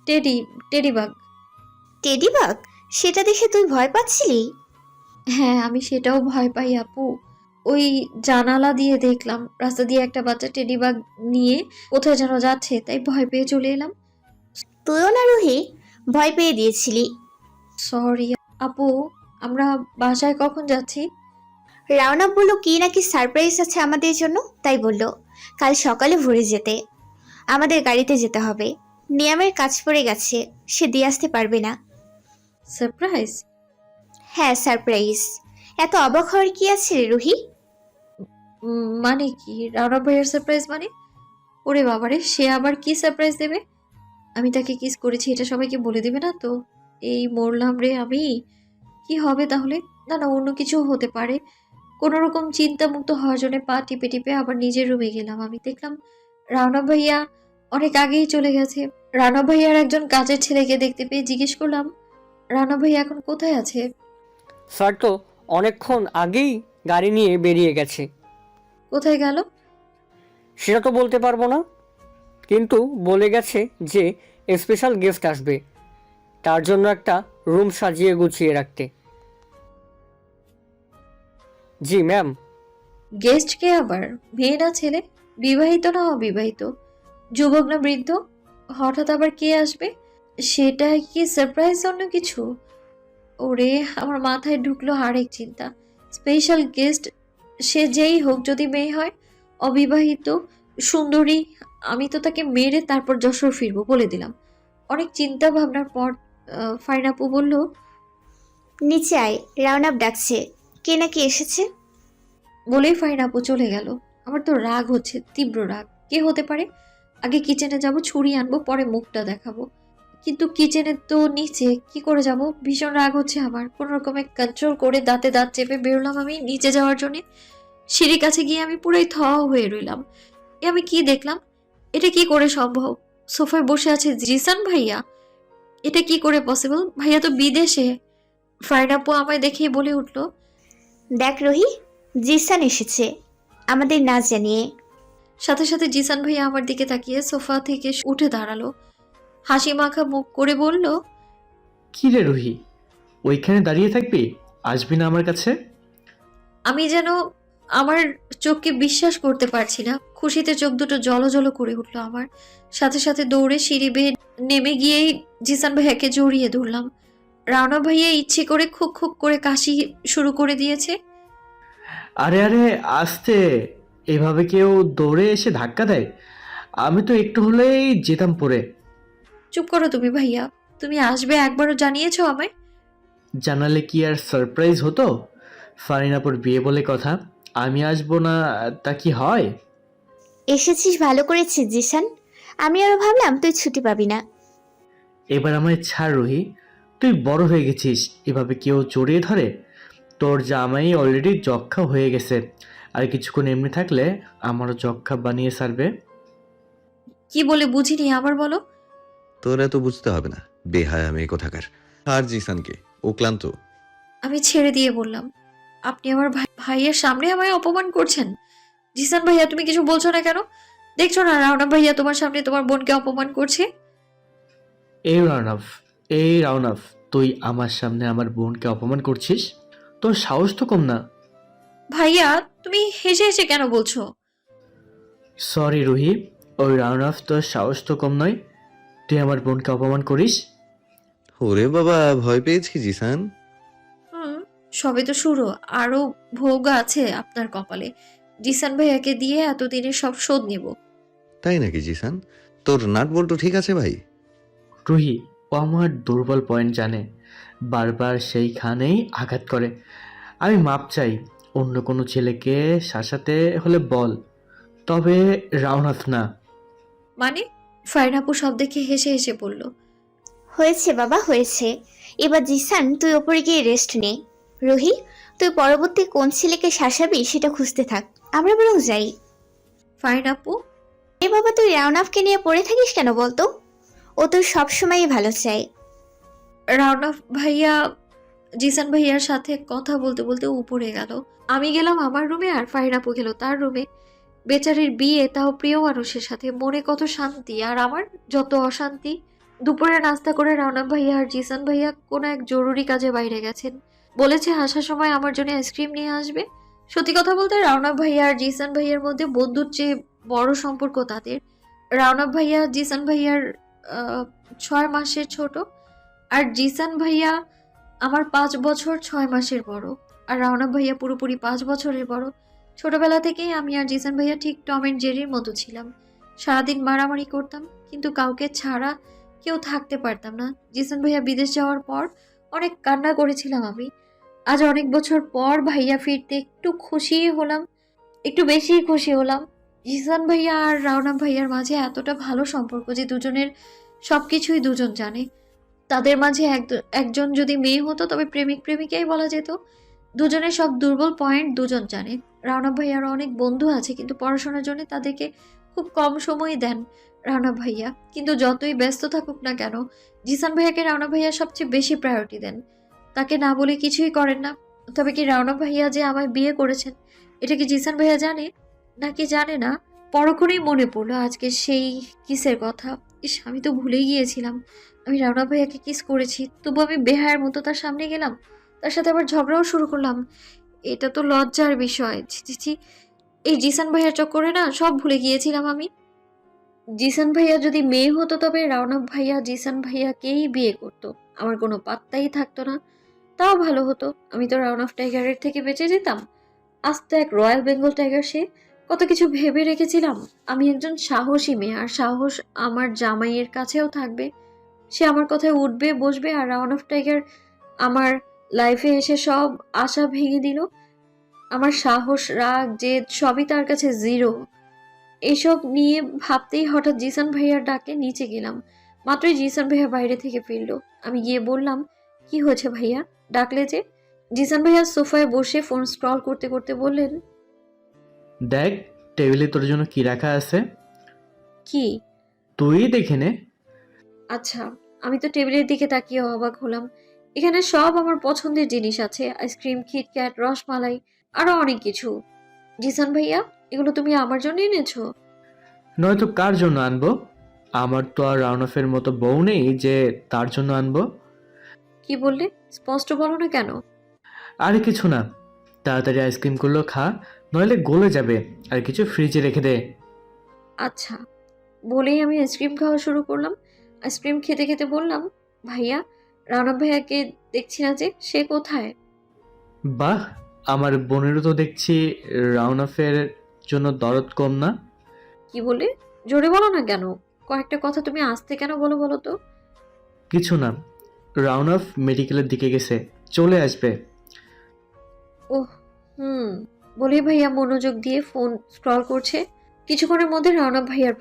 টেডি, টেডি বাঘ। টেডি বাঘ? সেটা দেখে তুই ভয় পাচ্ছিলি? হ্যাঁ, আমি সেটাও ভয় পাই আপু। ওই জানালা দিয়ে দেখলাম রাস্তা দিয়ে একটা বাচ্চা টেডি বাঘ নিয়ে কোথায় যেন যাচ্ছে, তাই ভয় পেয়ে চলে এলাম। তুইও না রুহি, ভয় পেয়ে দিয়েছিলি? সরি আপু, আমরা বাসায় কখন যাচ্ছি? রাওনাফ বললো কি নাকি সারপ্রাইজ আছে আমাদের জন্য, তাই বললো কাল সকালে ভোরে যেতে। আমাদের গাড়িতে যেতে হবে, নিয়ামের কাজ পড়ে গেছে, সে দিয়ে আসতে পারবে না। সারপ্রাইজ? হ্যাঁ, সারপ্রাইজ। এত অবাক হওয়ার কি আছে রে রুহি? মানে কি? রানা ভাইয়ার সারপ্রাইজ মানে? ওরে বাবারে, সে আবার কি সারপ্রাইজ দেবে? আমি তাকে কিস করেছি এটা সবাইকে বলে দেবে না তো? এই মরলাম রে আমি। কি হবে তাহলে? না না, অন্য কিছু হতে পারে। কোনো রকম চিন্তামুক্ত হওয়ার জন্য পা টিপে টিপে আবার নিজের রুমে গেলাম। আমি দেখলাম রানা ভাইয়া অনেক আগেই চলে গেছে। রানা ভাইয়ার একজন কাজের ছেলেকে দেখতে পেয়ে জিজ্ঞেস করলাম, রানা ভাইয়া এখন কোথায় আছে? স্যার তো অনেকক্ষণ আগেই গাড়ি নিয়ে বেরিয়ে গেছে। কোথায় গেল? সেটা তো বলতে পারবো না, কিন্তু বলে গেছে যে স্পেশাল গেস্ট আসবে, তার জন্য একটা রুম সাজিয়ে গুছিয়ে রাখতে। জি ম্যাম। গেস্ট কে আবার? মেয়ে না ছেলে? বিবাহিত না অবিবাহিত? যুবক না বৃদ্ধ? হঠাৎ আবার কে আসবে? সেটা কি সারপ্রাইজ অন্য কিছু? ওরে, আমার মাথায় ঢুকলো আরেক চিন্তা। স্পেশাল গেস্ট, সে যেই হোক, যদি মেয়ে হয়, অবিবাহিত, সুন্দরী, আমি তো তাকে মেরে তারপর যশোর ফিরবো বলে দিলাম। অনেক চিন্তা ভাবনার পর ফাইন আপু বলল, নিচে আয়, রাউন্ড আপ ডাকছে। কে নাকি এসেছে। বলেই ফাইন আপু চলে গেল। আমার তো রাগ হচ্ছে, তীব্র রাগ। কে হতে পারে? আগে কিচেনে যাব, ছুরি আনবো, পরে মুখটা দেখাবো। কিন্তু কিচেনে তো নিচে, কি করে যাব? ভীষণ রাগ হচ্ছে আমার। কোনো রকমে কন্ট্রোল করে দাঁতে দাঁত চেপে বেরোলাম আমি নিচে যাওয়ার জন্য। সিঁড়ির কাছে গিয়ে আমি পুরাই হয়ে রইলাম। আমি কি দেখলাম? এটা কি করে সম্ভব? সোফায় বসে আছে জিসান ভাইয়া। এটা কি করে পসিবল? ভাইয়া তো বিদেশে। ফাইন আপু আমায় দেখেই বলে উঠলো, দেখ রুহি, জিসান এসেছে আমাদের না জানিয়ে। সাথে সাথে জিসান ভাইয়া আমার দিকে তাকিয়ে সোফা থেকে উঠে দাঁড়ালো, হাসি মাখা মুখ করে বলল, কি রে রুহি, ওইখানে দাঁড়িয়ে থাকবি? আসবি না আমার কাছে? আমি যেন আমার চোখকে বিশ্বাস করতে পারছি না। খুশিতে চোখ দুটো জলজল করে উঠলো আমার। সাথে সাথে দৌড়ে সিঁড়ি বেয়ে নেমে গিয়েই জিসান ভাইয়াকে জড়িয়ে ধরলাম। রানা ভাইয়া ইচ্ছে করে খুব খুব করে কাশি শুরু করে দিয়েছে। আরে আরে, আস্তে। এভাবে কেউ দৌড়ে এসে ধাক্কা দেয়? আমি তো একটু হলেই যেতাম পড়ে। চুপ করো তুমি ভাইয়া, তুমি আসবে একবারও জানিয়েছো আমায়? জানালে কি আর সারপ্রাইজ হতো? ফারিনাপুর বিয়ে বলে কথা, আমি আসবো না তা কি হয়? এসেছিস ভালো করেছিস জিসান। আমি আরো ভাবলাম তুই ছুটি পাবি না। এবার আমায় ছাড় রুহি, তুই বড় হয়ে গেছিস, এভাবে কেউ জড়িয়ে ধরে? তোর জামাই অলরেডি যক্ষা হয়ে গেছে, আর কিছুক্ষণ এমনি থাকলে আমারও যক্ষা বানিয়ে ছাড়বে। কি বলে বুঝিনি, আবার বলো। তোর এত বুঝতে হবে না, বেহায়া মেয়ে কোথাকার। আর জিসানকে, ও ক্লান্ত। আমি ছেড়ে দিয়ে বললাম, আপনি আমার ভাইয়ের সামনে আমায় অপমান করছেন। জিসান ভাইয়া, তুমি কিছু বলছো না কেন? দেখছো না রাওনা ভাইয়া তোমার সামনে তোমার বোনকে অপমান করছে। এই রাউনাফ, তুই আমার সামনে আমার বোনকে অপমান করছিস? তোর সাহস তো কম না। ভাইয়া, তুমি হেসে হেসে কেন বলছো? সরি রুহি, ওই রাউনাফ, তোর সাহস তো কম নয়, তুই আমার বোনকে অপমান করিস। ওরে বাবা, ভয় পেয়েছি জিসান। হুম, সবে তো শুরু, আরো ভোগ আছে আপনার কপালে। জিসান ভাইয়াকে দিয়ে এতদিনের সব শোধ নেব। তাই নাকি জিসান? তোর নাট বল্টু ঠিক আছে ভাই? রুহি, ও আমার দুর্বল পয়েন্ট জানে, বারবার সেইখানেই আঘাত করে। আমি মাপ চাই, অন্য কোনো ছেলেকে শাসাতে হলে বল, তবে রাউনাফ না। মানে? ফাইন আপু সব দেখে হেসে হেসে বলল, হয়েছে বাবা হয়েছে। এবার জিসান তুই ওপরে গিয়ে রেস্ট নে। রুহি, তুই পরবর্তী কোন ছেলেকে শাসাবি সেটা খুঁজতে থাক, আমরা বরং যাই। ফাইন আপু, এ বাবা, তুই রাউনাফকে নিয়ে পড়ে থাকিস কেন বলতো? ও তোর সবসময়ই ভালো চায়। রাওনা ভাইয়া জিসান ভাইয়ার সাথে কথা বলতে বলতে উপরে গেল। আমি গেলাম আমার রুমে, আর ফাইন আপু গেল তার রুমে। বেচারির বিয়ে, তাও প্রিয় মানুষের সাথে, মনে কত শান্তি, আর আমার যত অশান্তি। দুপুরে নাস্তা করে রাওনা ভাইয়া আর জিসান ভাইয়া কোনো এক জরুরি কাজে বাইরে গেছেন। বলেছে আসার সময় আমার জন্য আইসক্রিম নিয়ে আসবে। সত্যি কথা বলতে রাওনা ভাইয়া আর জিসান ভাইয়ার মধ্যে বন্ধুর চেয়ে বড় সম্পর্ক তাদের। রাওনা ভাইয়া জিসান ভাইয়ার 6 মাসের ছোট, আর জিসান ভাইয়া আমার 5 বছর 6 মাসের বড়, আর রাওনা ভাইয়া পুরোপুরি 5 বছরের বড়। ছোটবেলা থেকেই আমি আর জিসান ভাইয়া ঠিক টম এন্ড জেরির মতো ছিলাম। সারাদিন মারামারি করতাম, কিন্তু কাউকে ছাড়া কেউ থাকতে পারতাম না। জিসান ভাইয়া বিদেশ যাওয়ার পর অনেক কান্না করেছিলাম আমি। আজ অনেক বছর পর ভাইয়া ফিরতে একটু খুশি হলাম, একটু বেশি খুশি হলাম। জিসান ভাইয়া আর রাওনা ভাইয়ার মাঝে এতটা ভালো সম্পর্ক যে দুজনের সবকিছুই দুজন জানে। তাদের মাঝে একজন যদি মেয়ে হতো তবে প্রেমিক প্রেমিকাই বলা যেত। দুজনের সব দুর্বল পয়েন্ট দুজন জানে। রাওনা ভাইয়ার অনেক বন্ধু আছে কিন্তু পড়াশোনার জন্য তাদেরকে খুব কম সময় দেন রাওনা ভাইয়া। কিন্তু যতই ব্যস্ত থাকুক না কেন, জিসান ভাইয়াকে রাওনা ভাইয়া সবচেয়ে বেশি প্রায়োরিটি দেন। তাকে না বলে কিছুই করেন না। তবে কি রাওনা ভাইয়া যে আমায় বিয়ে করেছেন এটা কি জিসান ভাইয়া জানে নাকি জানে না? পরক্ষণেই মনে পড়লো আজকে সেই কিসের কথা। ইস, আমি তো ভুলেই গিয়েছিলাম আমি রাওনা ভাইয়াকে কিস করেছি। তবু আমি বেহায়ের মতো তার সামনে গেলাম, তার সাথে আবার ঝগড়াও শুরু করলাম। এটা তো লজ্জার বিষয়। ছি ছি ছি। এই জিসান ভাইয়ার চক্করে না সব ভুলে গিয়েছিলাম আমি। জিসান ভাইয়া যদি মেয়ে হতো তবে রাওনা ভাইয়া জিসান ভাইয়াকেই বিয়ে করতো, আমার কোনো পাত্তাই থাকতো না। তাও ভালো হতো, আমি তো রাউন্ড অফ টাইগারের থেকে বেঁচে যেতাম। আজ তো এক রয়্যাল বেঙ্গল টাইগার সে। কত কিছু ভেবে রেখেছিলাম। আমি একজন সাহসী মেয়ে, আর সাহস আমার জামাইয়ের কাছেও থাকবে। সে আমার কথায় উঠবে বসবে, আর রাউন্ড অফ টাইগার আমার লাইফে এসে সব আশা ভেঙে দিল। আমার সাহস, রাগ, জেদ সবই তার কাছে জিরো। এসব নিয়ে ভাবতেই হঠাৎ জিসান ভাইয়ার ডাকে নিচে গেলাম। মাত্রই জিসান ভাইয়া বাইরে থেকে ফিরলো। আমি গিয়ে বললাম, কি হয়েছে ভাইয়া, ডাকলে যে? জিসান ভাইয়া সোফায় বসে ফোন স্ক্রল করতে করতে বললেন, দেখ টেবিলে তোর জন্য কি রাখা আছে, কি? তুই দেখে নে। আচ্ছা। আমি তো টেবিলের দিকে তাকিয়ে অবাক হলাম। এখানে সব আমার পছন্দের জিনিস আছে, আইসক্রিম, কিটক্যাট, রসমালাই, আরো অনেক কিছু। জিসান ভাইয়া, এগুলো তুমি আমার জন্য এনেছো? নয়তো কার জন্য আনবো? আমার তো আর রাউনফের মতো বউ নেই যে তার জন্য আনবো। কি বললে? স্পষ্ট বলো না কেন? আরে কিছু না, তাড়াতাড়ি আইসক্রিমগুলো খা, নইলে গলে যাবে। আর কিছু ফ্রিজে রেখে দে। আচ্ছা। বলেই আমি আইসক্রিম খাওয়া শুরু করলাম। আইসক্রিম খেতে খেতে বললাম, ভাইয়া, রানা ভাইয়াকে দেখছি না যে, সে কোথায়? বাহ, আমার বোনেরও তো দেখছি রাউনফের জন্য দরদ কম না। কি বলে? জোরে বলো না কেন? কয়েকটা কথা তুমি আস্তে কেন বলো বলো তো? কিছু না, রাউনফ মেডিকেলের দিকে গেছে, চলে আসবে। ওহ, বলেই ভাইয়া মনোযোগ দিয়ে ফোন স্ক্রল করছে। কিছুক্ষণের মধ্যে রওনা ভাইয়ার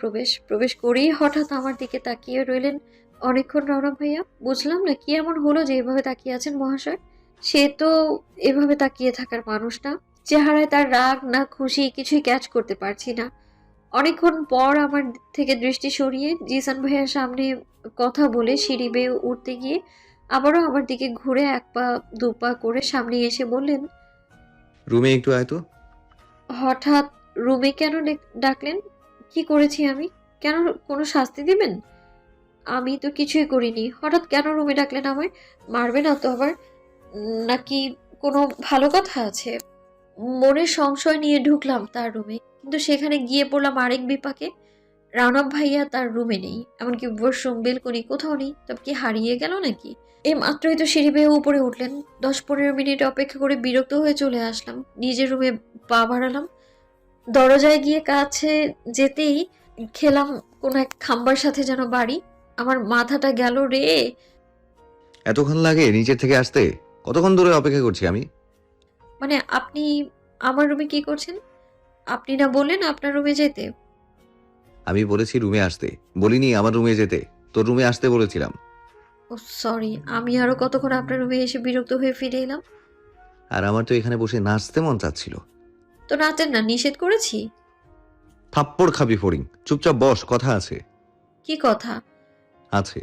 প্রবেশ করেই হঠাৎ আমার দিকে তাকিয়ে রইলেন অনেকক্ষণ। রওনা ভাইয়া, বুঝলাম না কি এমন হলো যে এভাবে তাকিয়ে আছেন মহাশয়। সে তো এভাবে তাকিয়ে থাকার মানুষ না। চেহারায় তার রাগ না খুশি কিছুই ক্যাচ করতে পারছি না। অনেকক্ষণ পর আমার থেকে দৃষ্টি সরিয়ে জিসান ভাইয়ার সামনে কথা বলে সিঁড়ি বেয়ে উঠতে গিয়ে আবারও আমার দিকে ঘুরে এক পা দু পা করে সামনে এসে বললেন, রুমে একটু আয় তো। হঠাৎ রুমে কেন ডাকলেন? কি করেছি আমি? কেন? কোনো শাস্তি দিবেন? আমি তো কিছুই করিনি। হঠাৎ কেন রুমে ডাকলেন আমায়? মারবে না তো আবার? নাকি কোনো ভালো কথা আছে? মনে সংশয় নিয়ে ঢুকলাম তার রুমে, কিন্তু সেখানে গিয়ে পড়লাম আরেক বিপাকে। রানব ভাইয়া তার রুমে নেই, এমনকি ওয়াশরুম, বেলকনি কোথাও নেই। তবে কি হারিয়ে গেল নাকি? এই মাত্রই তো সিঁড়ি বেয়ে উপরে উঠলেন। 10-15 মিনিট অপেক্ষা করে বিরক্ত হয়ে চলে আসলাম। নিজের রুমে পা বাড়ালাম। দরজায় গিয়ে কাছে যেতেই খেলাম কোন এক খাম্বার সাথে যেন বাড়ি। আমার মাথাটা গেল রে। এতক্ষণ লাগে নিচের থেকে আসতে? কতক্ষণ ধরে অপেক্ষা করছি আমি। মানে আপনি আমার রুমে কি করছেন? আপনি না বললেন আপনার রুমে যেতে? আমি বলেছি রুমে আসতে, বলিনি আমার রুমে যেতে। তোর রুমে আসতে বলেছিলাম। ও সরি, আমি আরো কতক্ষণ আপনার রুমে এসে বিরক্ত হয়ে ফিরে এলাম। আর আমার তো এখানে বসে নাচতে মন চাচ্ছিল। তো নাচেন না, নিষেধ করেছি? থাপ্পড় খাবি ফড়িং, চুপচাপ বস, কথা আছে। কি কথা? আছে।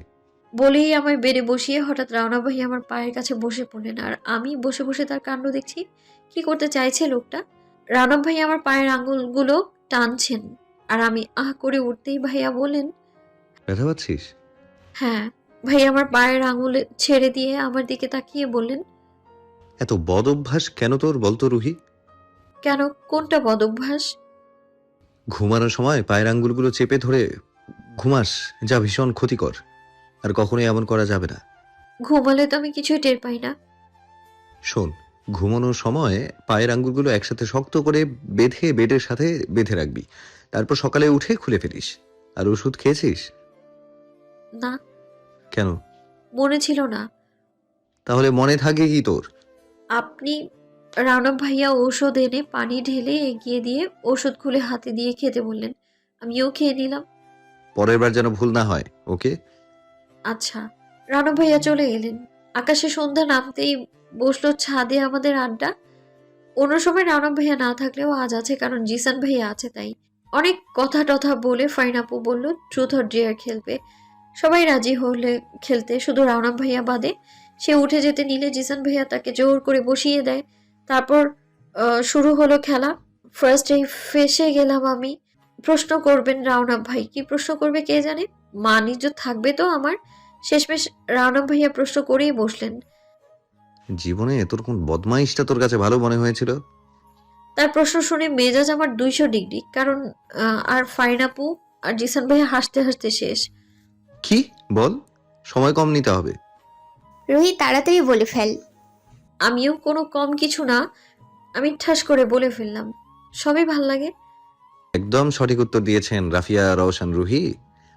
বলেই আমায় বেড়ে বসিয়ে হঠাৎ রাওনা ভাই আমার পায়ের কাছে বসে পড়লেন, আর আমি বসে বসে তার কাণ্ড দেখছি। কি করতে চাইছে লোকটা? রাওনা ভাই আমার পায়ের আঙ্গুলগুলো টানছেন, আর আমি আহ করে উঠতেই ভাইয়া বলেন, ব্যথা পাচ্ছিস? হ্যাঁ। ভাই আমার পায়ের আঙুলে ছেড়ে দিয়ে আমার দিকে তাকিয়ে বললেন, এত বদ অভ্যাস কেন তোর বলতো রুহি? কেন? কোনটা বদ অভ্যাস? ঘুমানোর সময় পায়ের আঙ্গুলগুলো চেপে ধরে ঘুমাস, যা ভীষণ ক্ষতিকর। আর কখনোই এমন করা যাবে না। ঘুমালে তো আমি কিছুই টের পাই না। শোন, ঘুমানোর সময় পায়ের আঙ্গুলগুলো একসাথে শক্ত করে বেঁধে বেডের সাথে বেঁধে রাখবি। তারপর সকালে উঠে খুলে ফেলিস। আর ওষুধ খেয়েছিস? না, কেন? মনে ছিল না। তাহলে মনে থাকে কি তোর? আপনি রানা ভাইয়া ঔষধ এনে পানি ঢেলে এগিয়ে দিয়ে ওষুধ খুলে হাতে দিয়ে খেতে বললেন, আমিও খেয়ে নিলাম। পরের বার যেন ভুল না হয়, ওকে? আচ্ছা। রানা ভাইয়া চলে গেলেন। আকাশে সন্ধ্যা নামতেই বসলো ছাদে আমাদের আড্ডা। অন্য সময় রানা ভাইয়া না থাকলেও আজ আছে, কারণ জিসান ভাইয়া আছে তাই। অনেক কথা টথা বলে ফাইন আপু বলল ট্রুথ অর ডেয়ার খেলবে। সবাই রাজি হলে খেলতে, শুধু রানা ভাইয়া বাদে। সে উঠে যেতে নিলে জিসান ভাইয়া তাকে জোর করে বসিয়ে দেয়। তারপর শুরু হলো খেলা। ফার্স্টেই ফেসে গেলাম আমি। প্রশ্ন করবেন রাওনা ভাই, কি প্রশ্ন করবে কে জানে। মান ইজ্জত থাকবে তো আমার। শেষমেশ রাওনা ভাইয়া প্রশ্ন করেই বসলেন। জীবনে তোর কোন বদমাইশটা তোর কাছে ভালো মনে হয়েছিল? তার প্রশ্ন শুনে মেজাজ আমার 200 ডিগ্রি, কারণ আর ফাইন আপু আর জিসান ভাইয়া হাসতে হাসতে শেষ। কি বল, সময় কম নিতে হবে। রুহি তাড়াতাড়ি বলে ফেল। আমিও কোনো কম কিছু না, আমি ঠাস করে বলে ফেললাম, সবই ভাল লাগে। একদম সঠিক উত্তর দিয়েছেন রাফিয়া রওশন রুহি।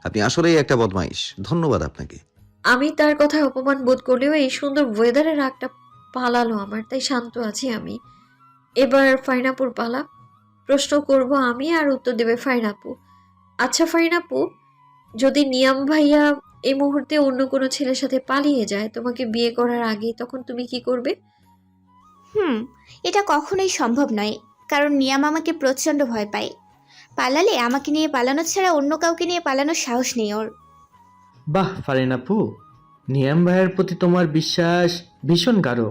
আপনি আসলেই একটা বদমাইশ, ধন্যবাদ আপনাকে। আমি তার কথায় অপমান বোধ করলেও এই সুন্দর ওয়েদারে রাগটা পালালো আমার, তাই শান্ত আছি আমি। এবার ফাইনাপুর পালা। প্রশ্ন করব আমি আর উত্তর দেবে ফাইনাপু। আচ্ছা ফাইনাপু, যদি নিয়াম ভাইয়া এই মুহূর্তে অন্য কোনো ছেলের সাথে পালিয়ে যায় তোমাকে বিয়ে করার আগে, তখন তুমি কি করবে? এটা কখনোই সম্ভব নয়, কারণ নিয়াম আমাকে প্রচণ্ড ভয় পায়। পালালে আমাকে নিয়ে পালানো ছাড়া অন্য কাউকে নিয়ে পালানোর সাহস নেই ওর। বাহ ফারিন আপু, নিয়াম ভাইয়ের প্রতি তোমার বিশ্বাস ভীষণ গাঢ়।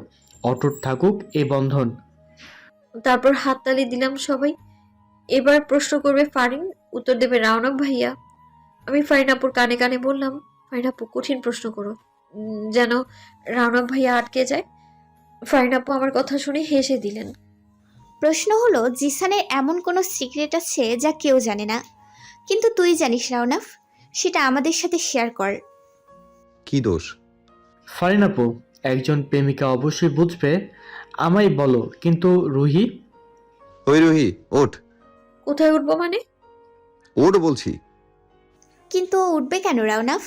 অটুট থাকুক এই বন্ধন। তারপর হাততালি দিলাম সবাই। এবার প্রশ্ন করবে ফারিন, উত্তর দেবে রাওনা ভাইয়া। আমি ফারিনাপুর কানে কানে বললাম, ফারিনাপু কঠিন প্রশ্ন করো, যেন রাওনা ভাইয়া আটকে যায়। ফারিনাপু আমার কথা শুনে হেসে দিলেন। প্রশ্ন হলো, জিসানের এমন কোনো সিক্রেট আছে যা কেউ জানে না, কিন্তু তুই জানিস রাওনাফ, সেটা আমাদের সাথে শেয়ার কর। কি দোষ? ফারিন আপু, একজন প্রেমিকা অবশ্যই বুঝবে। আমায় বলো, কিন্তু রুহি? ওই রুহি, ওঠ। কোথায় উঠবো মানে? ওঠ বলছি। কিন্তু ও উঠবে কেন রাওনাফ?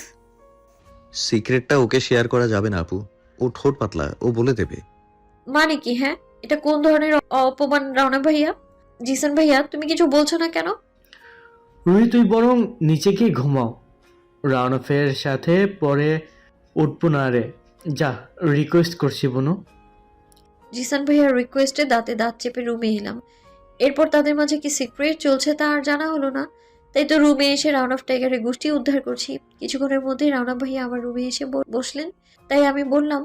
সিক্রেটটা ওকে শেয়ার করা যাবে না আপু। ও ঠোঁট পাতলা, ও বলে দেবে। মানে কি? হ্যাঁ, এটা কোন ধরনের অপমান রাওনা ভাইয়া? জিসান ভাইয়া তুমি কিছু বলছো না কেন? রুহি, তুই বরং নিচে গিয়ে ঘুমাও। রাউনফের সাথে পরে উঠবো না রে। যা, রিকোয়েস্ট করছি বনু। জিসান ভাইয়ার রিকোয়েস্টে দাঁতে দাঁত চেপে রুমে এলাম। এরপর তাদের মাঝে কি সিক্রেট চলছে তা আর জানা হলো না। তাই তো রুমে এসে রাউন্ড অফ টাইগারের গোষ্ঠী উদ্ধার করছি। কিছুক্ষণের মধ্যেই রাওনা ভাইয়া আমার রুমে এসে বসলেন। তাই আমি বললাম,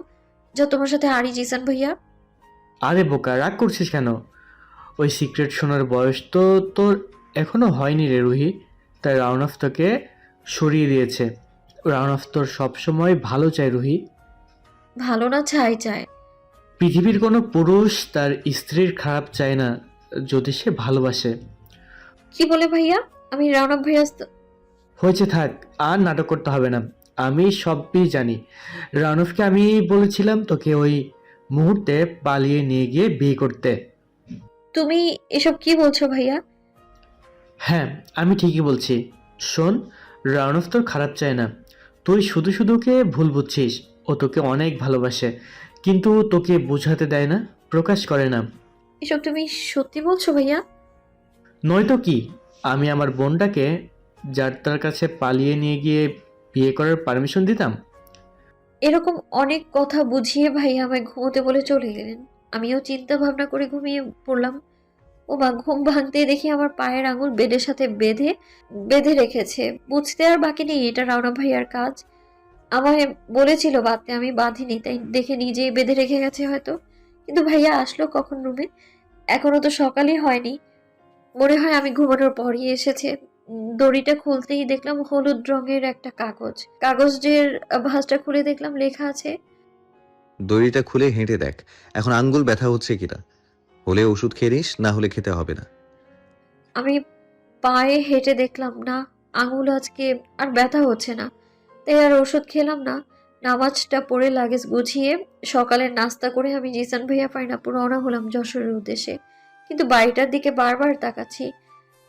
যা তোমার সাথে আরি জিসান ভাইয়া। আরে বোকা, রাগ করছিস কেন? ওই সিক্রেট শোনার বয়স তো তোর এখনো হয়নি রে রুহি। তাই রাউনফ তোকে সরিয়ে দিয়েছে। রাউনফ তোর সবসময় ভালো চায় রুহি। ভালো না চাই চায়? পৃথিবীর কোনো পুরুষ তার স্ত্রীর খারাপ চায় না, যদি সে ভালোবাসে। কি বলে ভাইয়া? আমি রাওনা ভাইয়া হয়েছে, থাক, আর নাটক করতে হবে না। আমি সবই জানি। রাউনফকে আমি বলেছিলাম তোকে ওই মুহূর্তে পালিয়ে নিয়ে গিয়ে বিয়ে করতে। তুমি এসব কি বলছো ভাইয়া? হ্যাঁ, আমি ঠিকই বলছি। শোন, রাউনফ তোর খারাপ চায় না। তুই শুধু শুধু ওকে ভুল বুঝছিস। ও তোকে অনেক ভালোবাসে, কিন্তু তোকে বোঝাতে দেয় না, প্রকাশ করে না। এসব তুমি সত্যি বলছো ভাইয়া? নয়তো কি? আমি আমার বোনটাকে যার তার কাছে পালিয়ে নিয়ে গিয়ে বিয়ে করার পারমিশন দিতাম? এরকম অনেক কথা বুঝিয়ে ভাইয়া আমায় ঘুমোতে বলে চলে গেলেন। আমিও চিন্তা ভাবনা করে ঘুমিয়ে পড়লাম। ও মা, ঘুম ভাঙতে দেখি আমার পায়ের আঙুল বেডের সাথে বেঁধে বেঁধে রেখেছে। বুঝতে আর বাকি নেই এটা রাওনা ভাইয়ার কাজ। আমায় বলেছিল বাঁধতে, আমি বাঁধিনি, তাই দেখে নিজেই বেঁধে রেখে গেছে হয়তো। কিন্তু ভাইয়া আসলো কখন রুমে? এখনো তো সকালই হয়নি। মনে হয় আমি ঘুমানোর পরই এসেছে। দড়িটা খুলতেই দেখলাম হলুদ রঙের একটা কাগজ। কাগজের ভাঁজটা খুলে দেখলাম লেখা আছে, দড়িটা খুলে হেঁটে দেখ, এখন আঙ্গুল ব্যথা হচ্ছে কিনা। হলে ওষুধ খেয়ে নিস, না হলে খেতে হবে না। আমি পায়ে হেঁটে দেখলাম না, আঙুল আজকে আর ব্যথা হচ্ছে না। তাই আর ওষুধ খেলাম না। নামাজটা পড়ে লাগেজ গুছিয়ে সকালের নাস্তা করে আমি জিসান ভাইয়া ফাইনাপুর রওনা হলাম যশোরের উদ্দেশ্যে। কিন্তু বাড়িটার দিকে বারবার তাকাচ্ছি।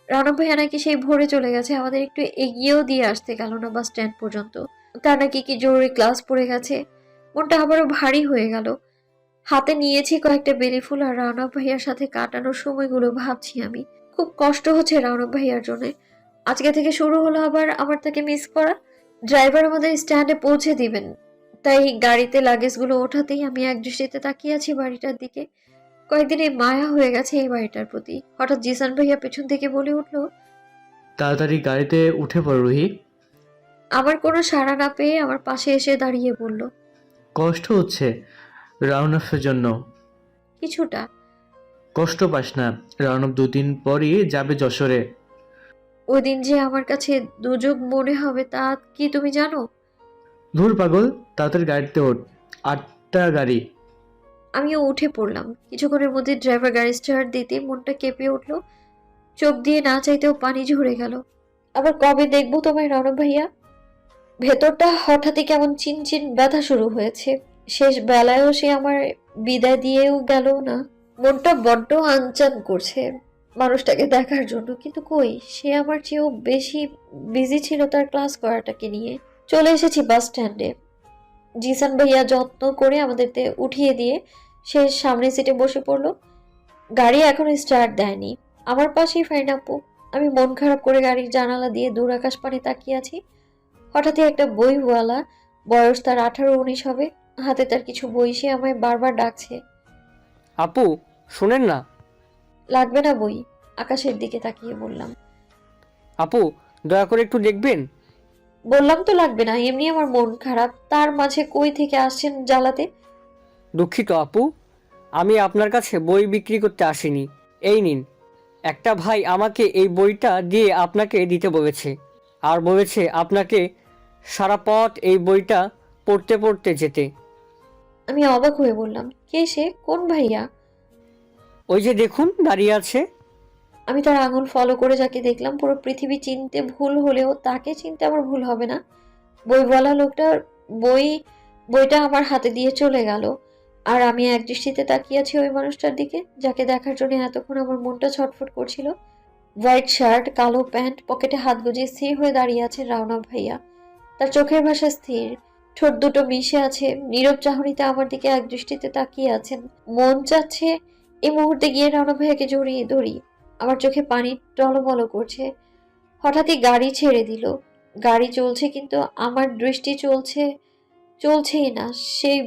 রানা ভাইয়া নাকি সেই ভোরে চলে গেছে, আমাদের একটু এগিয়েও দিয়ে আসতে গেল না বাস স্ট্যান্ড পর্যন্ত। তার নাকি কি জরুরি ক্লাস পড়ে গেছে। মনটা আবারও ভারী হয়ে গেল। হাতে নিয়েছি কয়েকটা বেলি ফুল আর রওনক ভাইয়ার সাথে কাটানোর সময়গুলো ভাবছি আমি। খুব কষ্ট হচ্ছে রওনক ভাইয়ার জন্য। আজকে থেকে শুরু হলো আবার আমার তাকে মিস করা। ড্রাইভার আমাদের স্ট্যান্ডে পৌঁছে দিবেন, তাই গাড়িতে লাগেজগুলো ওঠাতেই আমি একদৃষ্টিতে তাকিয়ে আছি বাড়িটার দিকে। কয়েকদিন মায়া হয়ে গেছে এই বাড়িটার প্রতি। হঠাৎ জিসান ভাইয়া পেছন থেকে বলে উঠলো, তাড়াতাড়ি গাড়িতে উঠে পড় রুহি। আমার কোনো সাড়া না পেয়ে আমার পাশে এসে দাঁড়িয়ে বলল, কষ্ট হচ্ছে রাউনাফের জন্য। কিছুটা। কষ্ট পাস না, রাউনাফ 2 দিন পরই যাবে যশোরে। ওই দিন যে আমার কাছে দুযোগ মনে হবে তা কি তুমি জানো? ধুর পাগল, তাড়াতাড়ি গাড়িতে ওঠ। 8টা গাড়ি। আমিও উঠে পড়লাম। কিছুক্ষণের মধ্যে ড্রাইভার গাড়ি স্টার্ট দিতে মনটা কেঁপে উঠলো। চোখ দিয়ে না চাইতেও পানি ঝরে গেল। আবার কবে দেখবো তোমায় রওনক ভাইয়া? ভেতরটা হঠাৎই কেমন চিনচিন ব্যথা শুরু হয়েছে। শেষ বেলায়ও সে আমার বিদায় দিয়েও গেল না। মনটা বড্ড আনচান করছে মানুষটাকে দেখার জন্য, কিন্তু কই, সে আমার চেয়েও বেশি বিজি ছিল তার ক্লাস করাটাকে নিয়ে। চলে এসেছি বাস স্ট্যান্ডে। জিসান ভাইয়া যত্ন করে আমাদেরকে উঠিয়ে দিয়ে সে সামনের সিটে বসে পড়লো। গাড়ি এখনো স্টার্ট দেয়নি। আমার পাশেই ফাইন আপু। আমি মন খারাপ করে গাড়ির জানালা দিয়ে দূর আকাশ পানে তাকিয়ে আছি। হঠাৎই একটা বইওয়ালা, বয়স তার 18-19 হবে, হাতে তার কিছু বই, সে আমায় বারবার ডাকছে। আপু শোনেন না। লাগবে না বই, আকাশের দিকে তাকিয়ে বললাম। আপু দয়া করে একটু দেখবেন। বললাম তো লাগবে না, এমনি আমার মন খারাপ, তার মাঝে কই থেকে আসছেন জ্বালাতে। দুঃখিত আপু, আমি আপনার কাছে বই বিক্রি করতে আসিনি। এই নিন। একটা ভাই আমাকে এই বইটা দিয়ে আপনাকে দিতে বলেছে, আর বলেছে আপনাকে সারা পথ এই বইটা পড়তে পড়তে যেতে। আমি অবাক হয়ে বললাম, কে সে? কোন ভাইয়া? ওই যে দেখুন দাঁড়িয়ে আছে। আমি তার আঙুল ফলো করে যাকে দেখলাম, পুরো পৃথিবী চিনতে ভুল হলেও তাকে চিনতে আমার ভুল হবে না। বইওয়ালা লোকটার বইটা আমার হাতে দিয়ে চলে গেল, আর আমি একদৃষ্টিতে তাকিয়ে আছি ওই মানুষটার দিকে যাকে দেখার জন্য এতক্ষণ আমার মনটা ছটফট করছিল। হোয়াইট শার্ট, কালো প্যান্ট, পকেটে হাত গুজিয়ে স্থির হয়ে দাঁড়িয়ে আছেন রওনক ভাইয়া। তার চোখের ভাষা স্থির, ঠোঁট দুটো মিশে আছে, নীরব চাহনিতে আমার দিকে একদৃষ্টিতে তাকিয়ে আছেন। মন চাচ্ছে এই মুহূর্তে গিয়ে রওনক ভাইয়াকে জড়িয়ে ধরি। আমার চোখে পানি টলমল করছে। হঠাৎই গাড়ি ছেড়ে দিল। গাড়ি চলছে কিন্তু আমার দৃষ্টি চলছেই না। সেই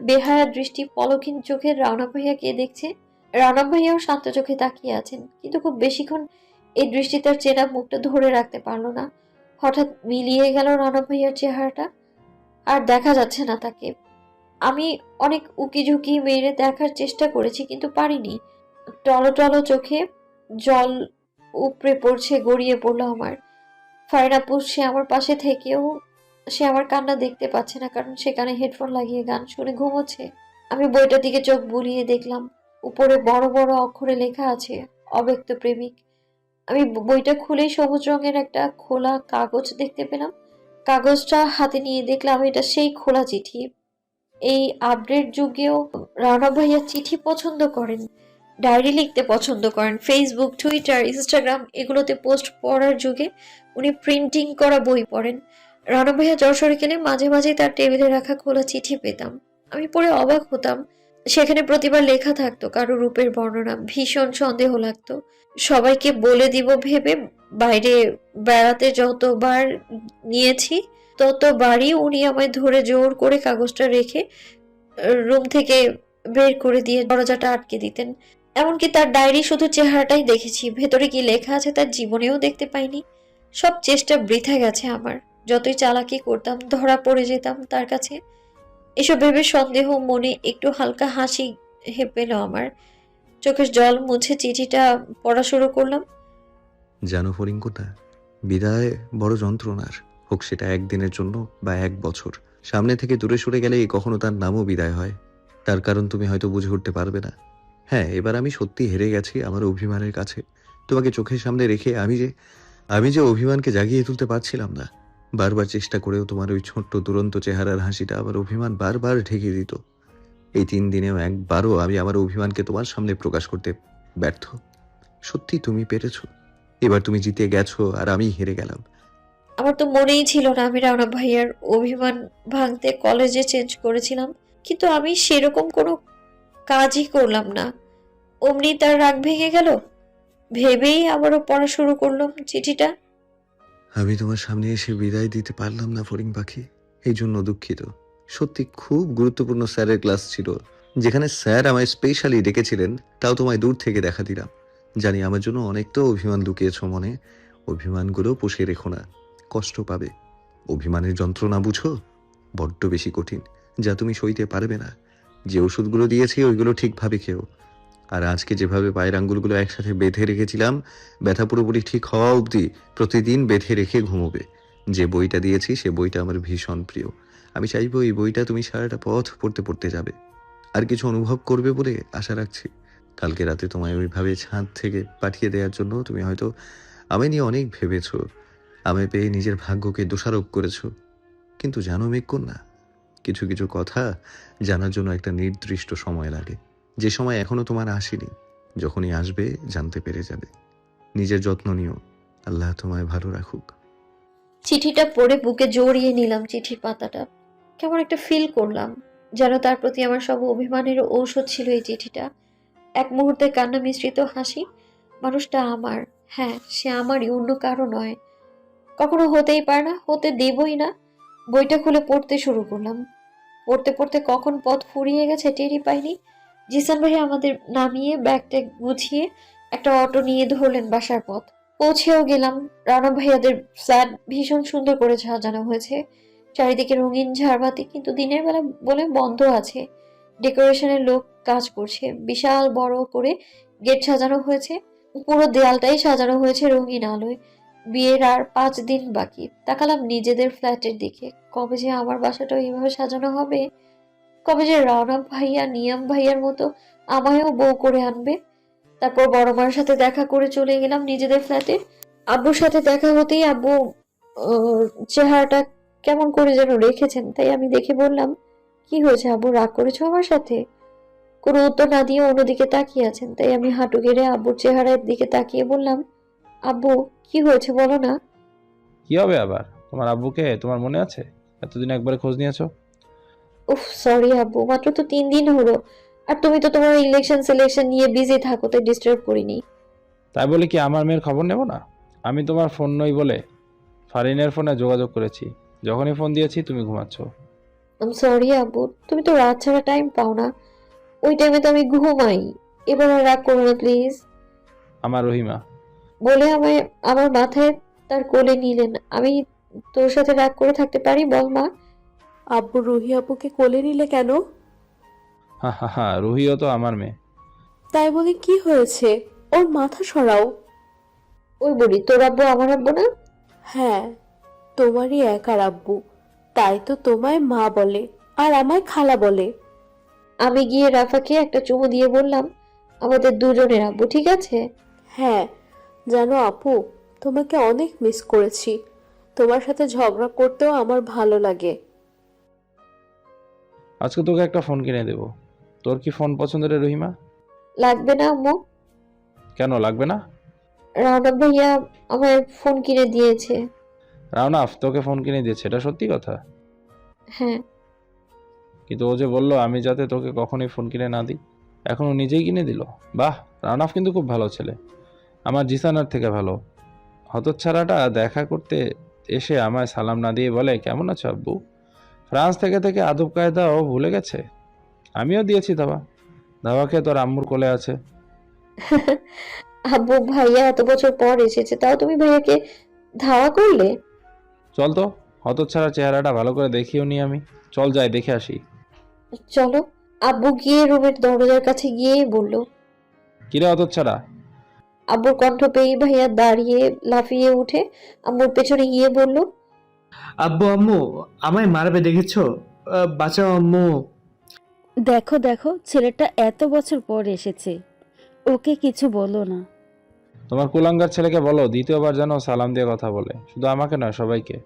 বেহায়া দৃষ্টি পলকহীন চোখে রওনক ভাইয়াকে দেখছে। রওনক ভাইয়াও শান্ত চোখে তাকিয়ে আছেন, কিন্তু খুব বেশিক্ষণ এই দৃষ্টি তার চেনা মুখটা ধরে রাখতে পারলো না। হঠাৎ মিলিয়ে গেল রওনক ভাইয়ার চেহারাটা, আর দেখা যাচ্ছে না তাকে। আমি অনেক উকিঝুঁকি মেরে দেখার চেষ্টা করেছি, কিন্তু পারিনি। টলো চোখে জল উপড়ে পড়ছে, গড়িয়ে পড়লো আমার। ফারিনাপুর সে আমার পাশে থেকেও সে আমার কান্না দেখতে পাচ্ছে না, কারণ সেখানে হেডফোন লাগিয়ে গান শুনে ঘুমোচ্ছে। আমি বইটার দিকে চোখ বুলিয়ে দেখলাম, উপরে বড় বড় অক্ষরে লেখা আছে অব্যক্ত প্রেমিক। আমি বইটা খুলেই সবুজ রঙের একটা খোলা কাগজ দেখতে পেলাম। কাগজটা হাতে নিয়ে দেখলাম এটা সেই খোলা চিঠি। এই আপডেট যুগেও রানা ভাইয়া চিঠি পছন্দ করেন, ডায়েরি লিখতে পছন্দ করেন। ফেসবুক, টুইটার, ইনস্টাগ্রাম এগুলোতে পোস্ট পড়ার যুগে উনি প্রিন্টিং করা বই পড়েন। রানা ভাইয়া যশোরে গেলে মাঝে মাঝে তার টেবিলে রাখা খোলা চিঠি পেতাম। আমি পড়ে অবাক হতাম। সেখানে প্রতিবার লেখা থাকতো কারো রূপের বর্ণনা। ভীষণ সন্দেহ লাগতো। সবাইকে বলে দিব ভেবে বাইরে বেড়াতে যতবার নিয়েছি ততবারই উনি আমায় ধরে জোর করে কাগজটা রেখে রুম থেকে বের করে দিয়ে দরজাটা আটকে দিতেন। এমনকি তার ডায়েরি শুধু চেহারাটাই দেখেছি, ভেতরে কি লেখা আছে তার জীবনেও দেখতে পাইনি। সব চেষ্টা বৃথা গেছে আমার। যতই চালাকি করতাম ধরা পড়ে যেতাম তার কাছে। এসব ভেবে সন্দেহ মনে একটু হালকা হাসি পেল আমার। চোখের জল মুছে চিঠিটা পড়া শুরু করলাম। জানো ফরিঙ্গোদা, বিদায় বড় যন্ত্রণার, হোক সেটা একদিনের জন্য বা 1 বছর। সামনে থেকে দূরে সরে গেলে কখনো তার নামও বিদায় হয়। তার কারণ তুমি হয়তো বুঝে উঠতে পারবে না। হ্যাঁ, এবার আমি সত্যি হেরে গেছি আমার অভিমানের কাছে। তোমাকে চোখের সামনে রেখে আমি যে অভিমানকে জাগিয়ে তুলতে পারছিলাম না। বারবার চেষ্টা করেও তোমার ওই ছোট্ট দুরন্ত চেহারার হাসিটা আমার অভিমান বারবার ঢেকে দিত। এই 3 দিনেও একবারও আমি আমার অভিমানকে তোমার সামনে প্রকাশ করতে ব্যর্থ। সত্যি তুমি পেরেছো। এবার তুমি জিতে গেছো আর আমি হেরে গেলাম। আমার তো মনেই ছিল না আমি রানা ভাইয়ার অভিমান ভাঙতে কলেজে চেঞ্জ করেছিলাম, কিন্তু আমি সেরকম কোনো কাজই করলাম না। অমনি তার রাগ ভেঙে গেল ভেবেই আবারও পড়া শুরু করলাম চিঠিটা। আমি তোমার সামনে এসে বিদায় দিতে পারলাম না ফড়িং পাখি, এই জন্য দুঃখিত। সত্যি খুব গুরুত্বপূর্ণ স্যারের ক্লাস ছিল, যেখানে স্যার আমায় স্পেশালি ডেকেছিলেন, তাও তোমায় দূর থেকে দেখা দিলাম। জানি আমার জন্য অনেক তো অভিমান লুকিয়েছ মনে, অভিমানগুলো পুষে রেখো না, কষ্ট পাবে। অভিমানের যন্ত্রণা বুঝো, বড্ড বেশি কঠিন, যা তুমি সইতে পারবে না। যে ওষুধগুলো দিয়েছি ওইগুলো ঠিকভাবে খেও। আর আজকে যেভাবে পায়ের আঙ্গুলগুলো একসাথে বেঁধে রেখেছিলাম, ব্যথা পুরোপুরি ঠিক হওয়া অবধি প্রতিদিন বেঁধে রেখে ঘুমোবে। যে বইটা দিয়েছি সে বইটা আমার ভীষণ প্রিয়। আমি চাইবো এই বইটা তুমি সারাটা পথ পড়তে পড়তে যাবে, আর কিছু অনুভব করবে বলে আশা রাখছি। কালকে রাতে তোমায় ওইভাবে ছাদ থেকে পাঠিয়ে দেওয়ার জন্য তুমি হয়তো আমায় নিয়ে অনেক ভেবেছো, আমায় পেয়ে নিজের ভাগ্যকে দোষারোপ করেছো। কিন্তু জানো মেঘকন্যা, কিছু কিছু কথা জানার জন্য একটা নির্দিষ্ট সময় লাগে, যে সময় এখনো তোমার আসেনি। যখনই আসবে জানতে পেরে যাবে। নিজের যত্ন নিও, আল্লাহ তোমায় ভালো রাখুক। চিঠিটা পড়ে বুকে জড়িয়ে নিলাম চিঠির পাতাটা। কেমন একটা ফিল করলাম, যেন তার প্রতি আমার সব অভিমানের ঔষধ ছিল এই চিঠিটা। এক মুহূর্তে কান্না মিশ্রিত হাসি। মানুষটা আমার, হ্যাঁ সে আমারই, অন্য কারো নয়। কখনো হতেই পারে না, হতে দেবই না। বইটা খুলে পড়তে শুরু করলাম। পড়তে পড়তে কখন পথ ফুরিয়ে গেছে টেরই পাইনি। জিসান ভাই আমাদের নামিয়ে ব্যাগটা গুছিয়ে একটা অটো নিয়ে ধরলেন বাসার পথ। পৌঁছেও গেলাম। রানা ভাইয়াদের ফ্ল্যাট ভীষণ সুন্দর করে সাজানো হয়েছে, চারিদিকে রঙিন ঝাড়বাতি, কিন্তু দিনের বেলা বলে বন্ধ আছে। ডেকোরেশনের লোক কাজ করছে। বিশাল বড় করে গেট সাজানো হয়েছে, পুরো দেয়ালটাই সাজানো হয়েছে রঙিন আলোয়। বিয়ের আর 5 দিন বাকি। তাকালাম নিজেদের ফ্ল্যাটের দিকে। কবে যে আমার বাসাটা এইভাবে সাজানো হবে, কবে যে রানা ভাইয়া নিয়াম ভাইয়ার মতো আমায়ও বউ করে আনবে। তারপর বড় মার সাথে দেখা করে চলে গেলাম নিজেদের ফ্ল্যাটে। আব্বুর সাথে দেখা হতেই আব্বু চেহারাটা কেমন করে যেন রেখেছেন, তাই আমি দেখে বললাম, কি হয়েছে আব্বু, রাগ করেছো আমার সাথে? কোনো উত্তর না দিয়ে অন্যদিকে তাকিয়ে আছেন, তাই আমি হাঁটু গেড়ে আব্বুর চেহারার দিকে তাকিয়ে বললাম, আব্বু কি হয়েছে বলো না। কি হবে আবার? তোমার আব্বুকে তোমার মনে আছে? এতদিন একবারে খোঁজ নিয়েছো? উফ সরি আব্বু, মাত্র তো 3 দিন হলো, আর তুমি তো তোমার ইলেকশন সিলেকশন নিয়ে বিজি থাকো, তাই ডিস্টার্ব করিনি। তাই বলে কি আমার মেয়ের খবর নেব না? আমি তোমার ফোন নই বলে ফারিনের ফোনে যোগাযোগ করেছি। যখনই ফোন দিয়েছি তুমি ঘুমাচ্ছ। আম সরি আব্বু, তুমি তো রাত ছাড়া টাইম পাও না, ওই টাইমে তো আমি ঘুমাই। এবার আর রাগ করো না প্লিজ। আমার রহিমা। বলে আমায় আমার মাথায় তার কোলে নিলেন। আমি তোর সাথে রাগ করে থাকতে পারি বল মা? আব্বু রুহি আপুকে কোলে নিলে কেন? হা হা হা, রুহিও তো আমার মেয়ে। তাই বলে কি হয়েছে? ওর মাথা সরাও। ওই বলি, তোর আব্বু আমার আব্বু না? হ্যাঁ, তোমারই একার আব্বু, তাই তো তোমায় মা বলে আর আমায় খালা বলে। আমি গিয়ে রাফাকে একটা চুমু দিয়ে বললাম, আমাদের দুজনের আব্বু, ঠিক আছে? হ্যাঁ, জানো আপু, তোমাকে অনেক মিস করেছি। তোমার সাথে ঝগড়া করতেও আমার ভালো লাগে। আজকে তোকে একটা ফোন কিনে দেবো। তোর কি ফোন পছন্দ রে রহিমা? লাগবে না আম্মু? কেন লাগবে না? রানা ভাইয়া আমার ফোন কিনে দিয়েছে। রাওনাফ তোকে ফোন কিনে দিয়েছে, এটা সত্যি কথা? হ্যাঁ। কিন্তু ও যে বললো আমি যাতে তোকে কখনোই ফোন কিনে না দিই, এখন ও নিজেই কিনে দিল। বাহ, রাওনাফ কিন্তু খুব ভালো ছেলে, আমার জিসানার থেকে ভালো। হতচ্ছাড়াটা দেখা করতে এসে আমায় সালাম না দিয়ে বলে, কেমন আছো আব্বু? ফ্রান্স থেকে থেকে আদব কায়দাও ভুলে গেছে। আমিও দিয়েছি দাবা। দাবাকে তোর আম্মুর কোলে আছে। আব্বু ভাইয়া এত বছর পর এসেছে, তাও তুমি ভাইয়াকে ধাওয়া করলে? চল তো, হতচ্ছাড়া চেহারাটা ভালো করে দেখিও নি আমি। চল যাই দেখে আসি। চলো। আব্বু গিয়ে রুমের দরজার কাছে গিয়েই বলল। কিরে হতচ্ছাড়া? আব্বুর কণ্ঠ পেয়ে ভাইয়া দাঁড়িয়ে লাফিয়ে উঠে আম্মুর পেছনে গিয়ে বলল, আব্বু আম্মু আমায় মারবে দেখেছো? বাঁচাও আম্মু। দেখো দেখো, ছেলেটা এত বছর পর এসেছে, ওকে কিছু বলো না। তোমার কুলাঙ্গার ছেলেকে বলো দ্বিতীয়বার যেন সালাম দিয়ে কথা বলে, শুধু আমাকে নয় সবাইকে।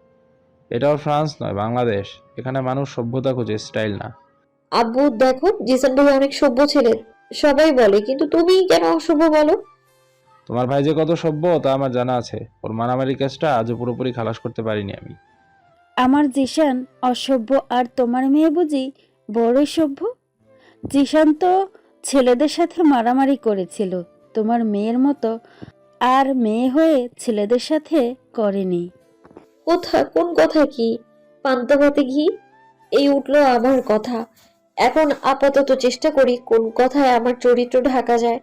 এটাও ফ্রান্স নয়, বাংলাদেশ। এখানে মানুষ সভ্যতা খোঁজে, স্টাইল না। আব্বু দেখো, জিসান ভাই অনেক সভ্য ছেলে, সবাই বলে, কিন্তু তুমি কেন অসভ্য বলো? তোমার ভাই যে কত সভ্য তা আমার জানা আছে। ওর মারামারি কেসটা আজও পুরোপুরি খালাস করতে পারিনি আমি। আমার জিশান অসভ্য আর তোমার মেয়ে বুঝি বড়ই সভ্য? জিশান তো ছেলেদের সাথে মারামারি করেছিল, তোমার মেয়ের মতো আর মেয়ে হয়ে ছেলেদের সাথে করেনি। কোন কথা কি? পান্তা ভাতে ঘি, এই উঠলো আমার কথা। এখন আপাতত চেষ্টা করি কোন কথায় আমার চরিত্র ঢাকা যায়।